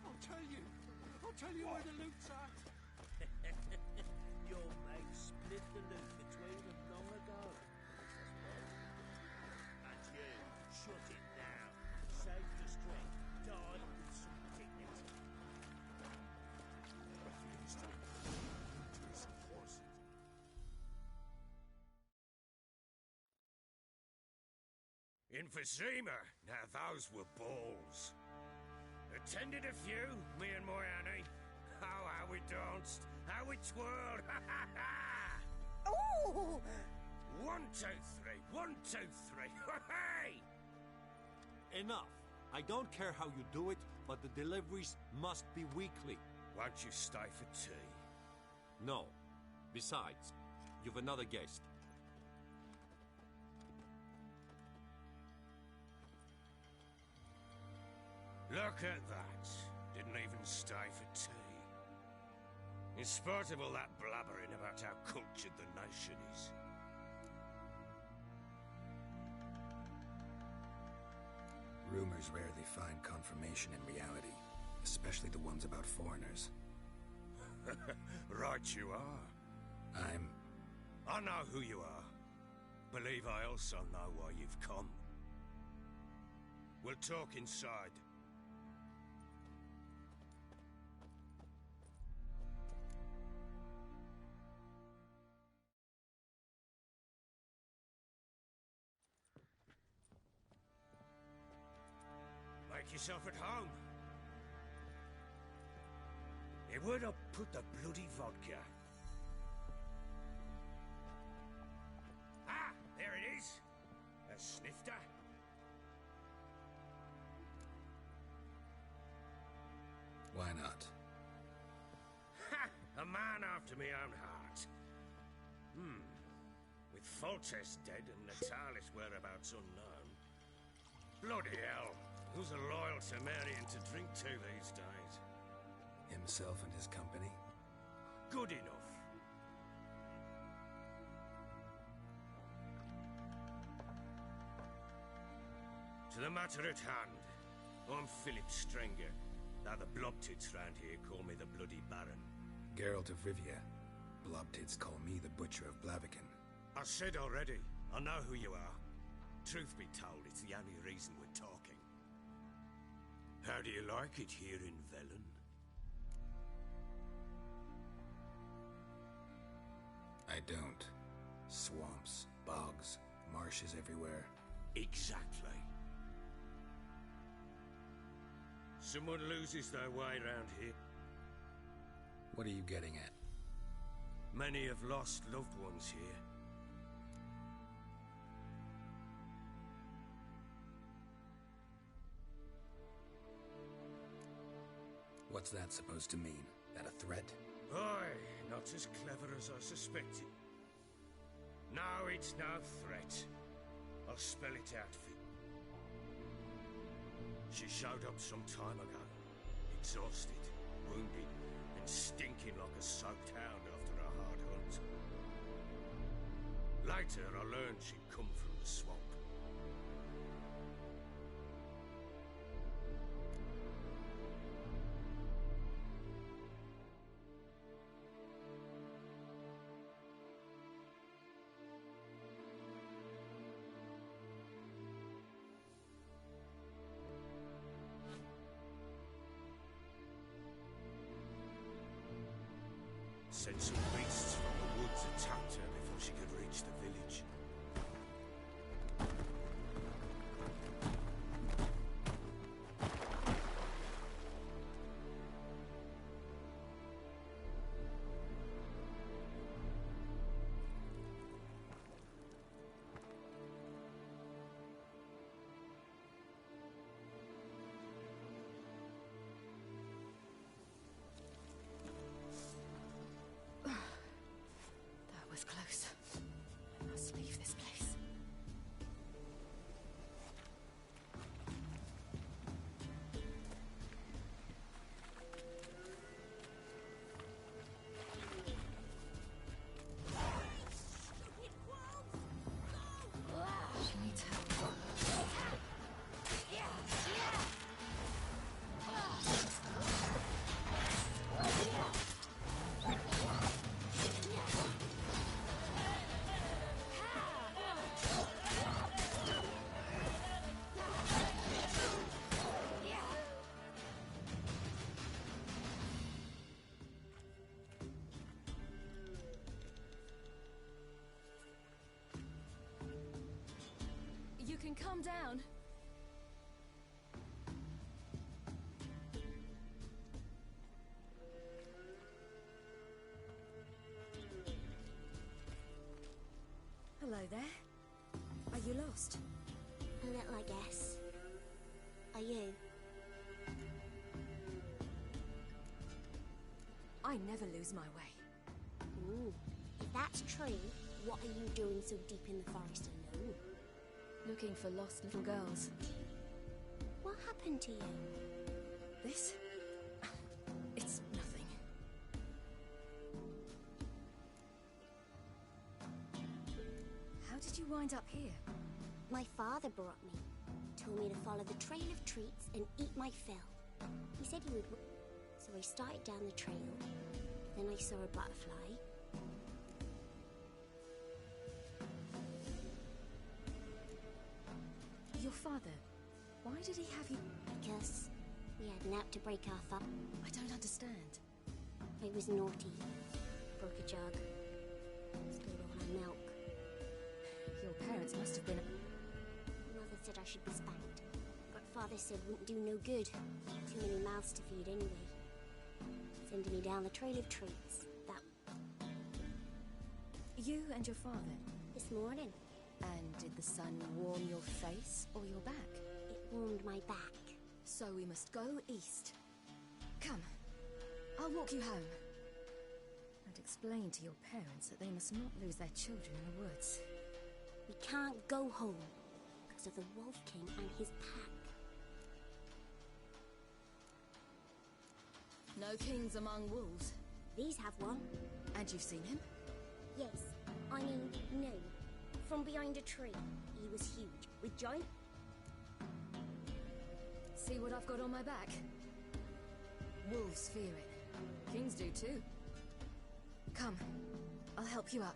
I'll tell you where the loot's at. Your mate split the loot between them long ago. And you, shut it now. Save the strength. Die with some dignity. Emphysema. Now those were balls. Attended a few, me and my Annie. Oh, how we danced, how we twirled, ha ha ha! Ooh! 1, 2, 3, 1, 2, 3, hey! Enough. I don't care how you do it, but the deliveries must be weekly. Won't you stay for tea? No. Besides, you've another guest. Look at that. Didn't even stay for tea. In spite of all that blabbering about how cultured the nation is. Rumors rarely find confirmation in reality, especially the ones about foreigners. Right you are. I know who you are. Believe I also know why you've come. We'll talk inside. Make yourself at home. Hey, where'd I put the bloody vodka? Ah, there it is. A snifter. Why not? Ha! A man after my own heart. With Foltest dead and Natalis whereabouts unknown. Bloody hell. Who's a loyal Temerian to drink to these days? Himself and his company? Good enough. To the matter at hand. I'm Philip Strenger. Now the Blobtits round here call me the Bloody Baron. Geralt of Rivia. Blobtits call me the Butcher of Blaviken. I said already, I know who you are. Truth be told, it's the only reason we're talking. How do you like it here in Velen? I don't. Swamps, bogs, marshes everywhere. Exactly. Someone loses their way around here. What are you getting at? Many have lost loved ones here. What's that supposed to mean? That a threat? Aye, not as clever as I suspected. No, it's no threat. I'll spell it out for you. She showed up some time ago. Exhausted, wounded, and stinking like a soaked hound after a hard hunt. Later, I learned she'd come from the swamp. Said some beasts from the woods attacked her before she could reach the village. That was close. I must leave this you can calm down. Hello there. Are you lost? A little, I guess. Are you? I never lose my way. Ooh. If that's true, what are you doing so deep in the forest alone? Looking for lost little girls. What happened to you? This? It's nothing. How did you wind up here? My father brought me. Told me to follow the trail of treats and eat my fill. He said he would... So I started down the trail. Then I saw a butterfly. Your father, why did he have you... Because we had an app to break our thumb. I don't understand. I was naughty. Broke a jug. Spilled all our milk. Your parents must have been... Mother said I should be spanked. But father said wouldn't do no good. Too many mouths to feed anyway. Sending me down the trail of treats. That... You and your father? This morning. And did the sun warm your face or your back? It warmed my back. So we must go east. Come. I'll walk you home. And explain to your parents that they must not lose their children in the woods. We can't go home because of the Wolf King and his pack. No kings among wolves. These have one. And you've seen him? Yes. I mean, no. From behind a tree. He was huge. With giant... See what I've got on my back? Wolves fear it. Kings do too. Come. I'll help you up.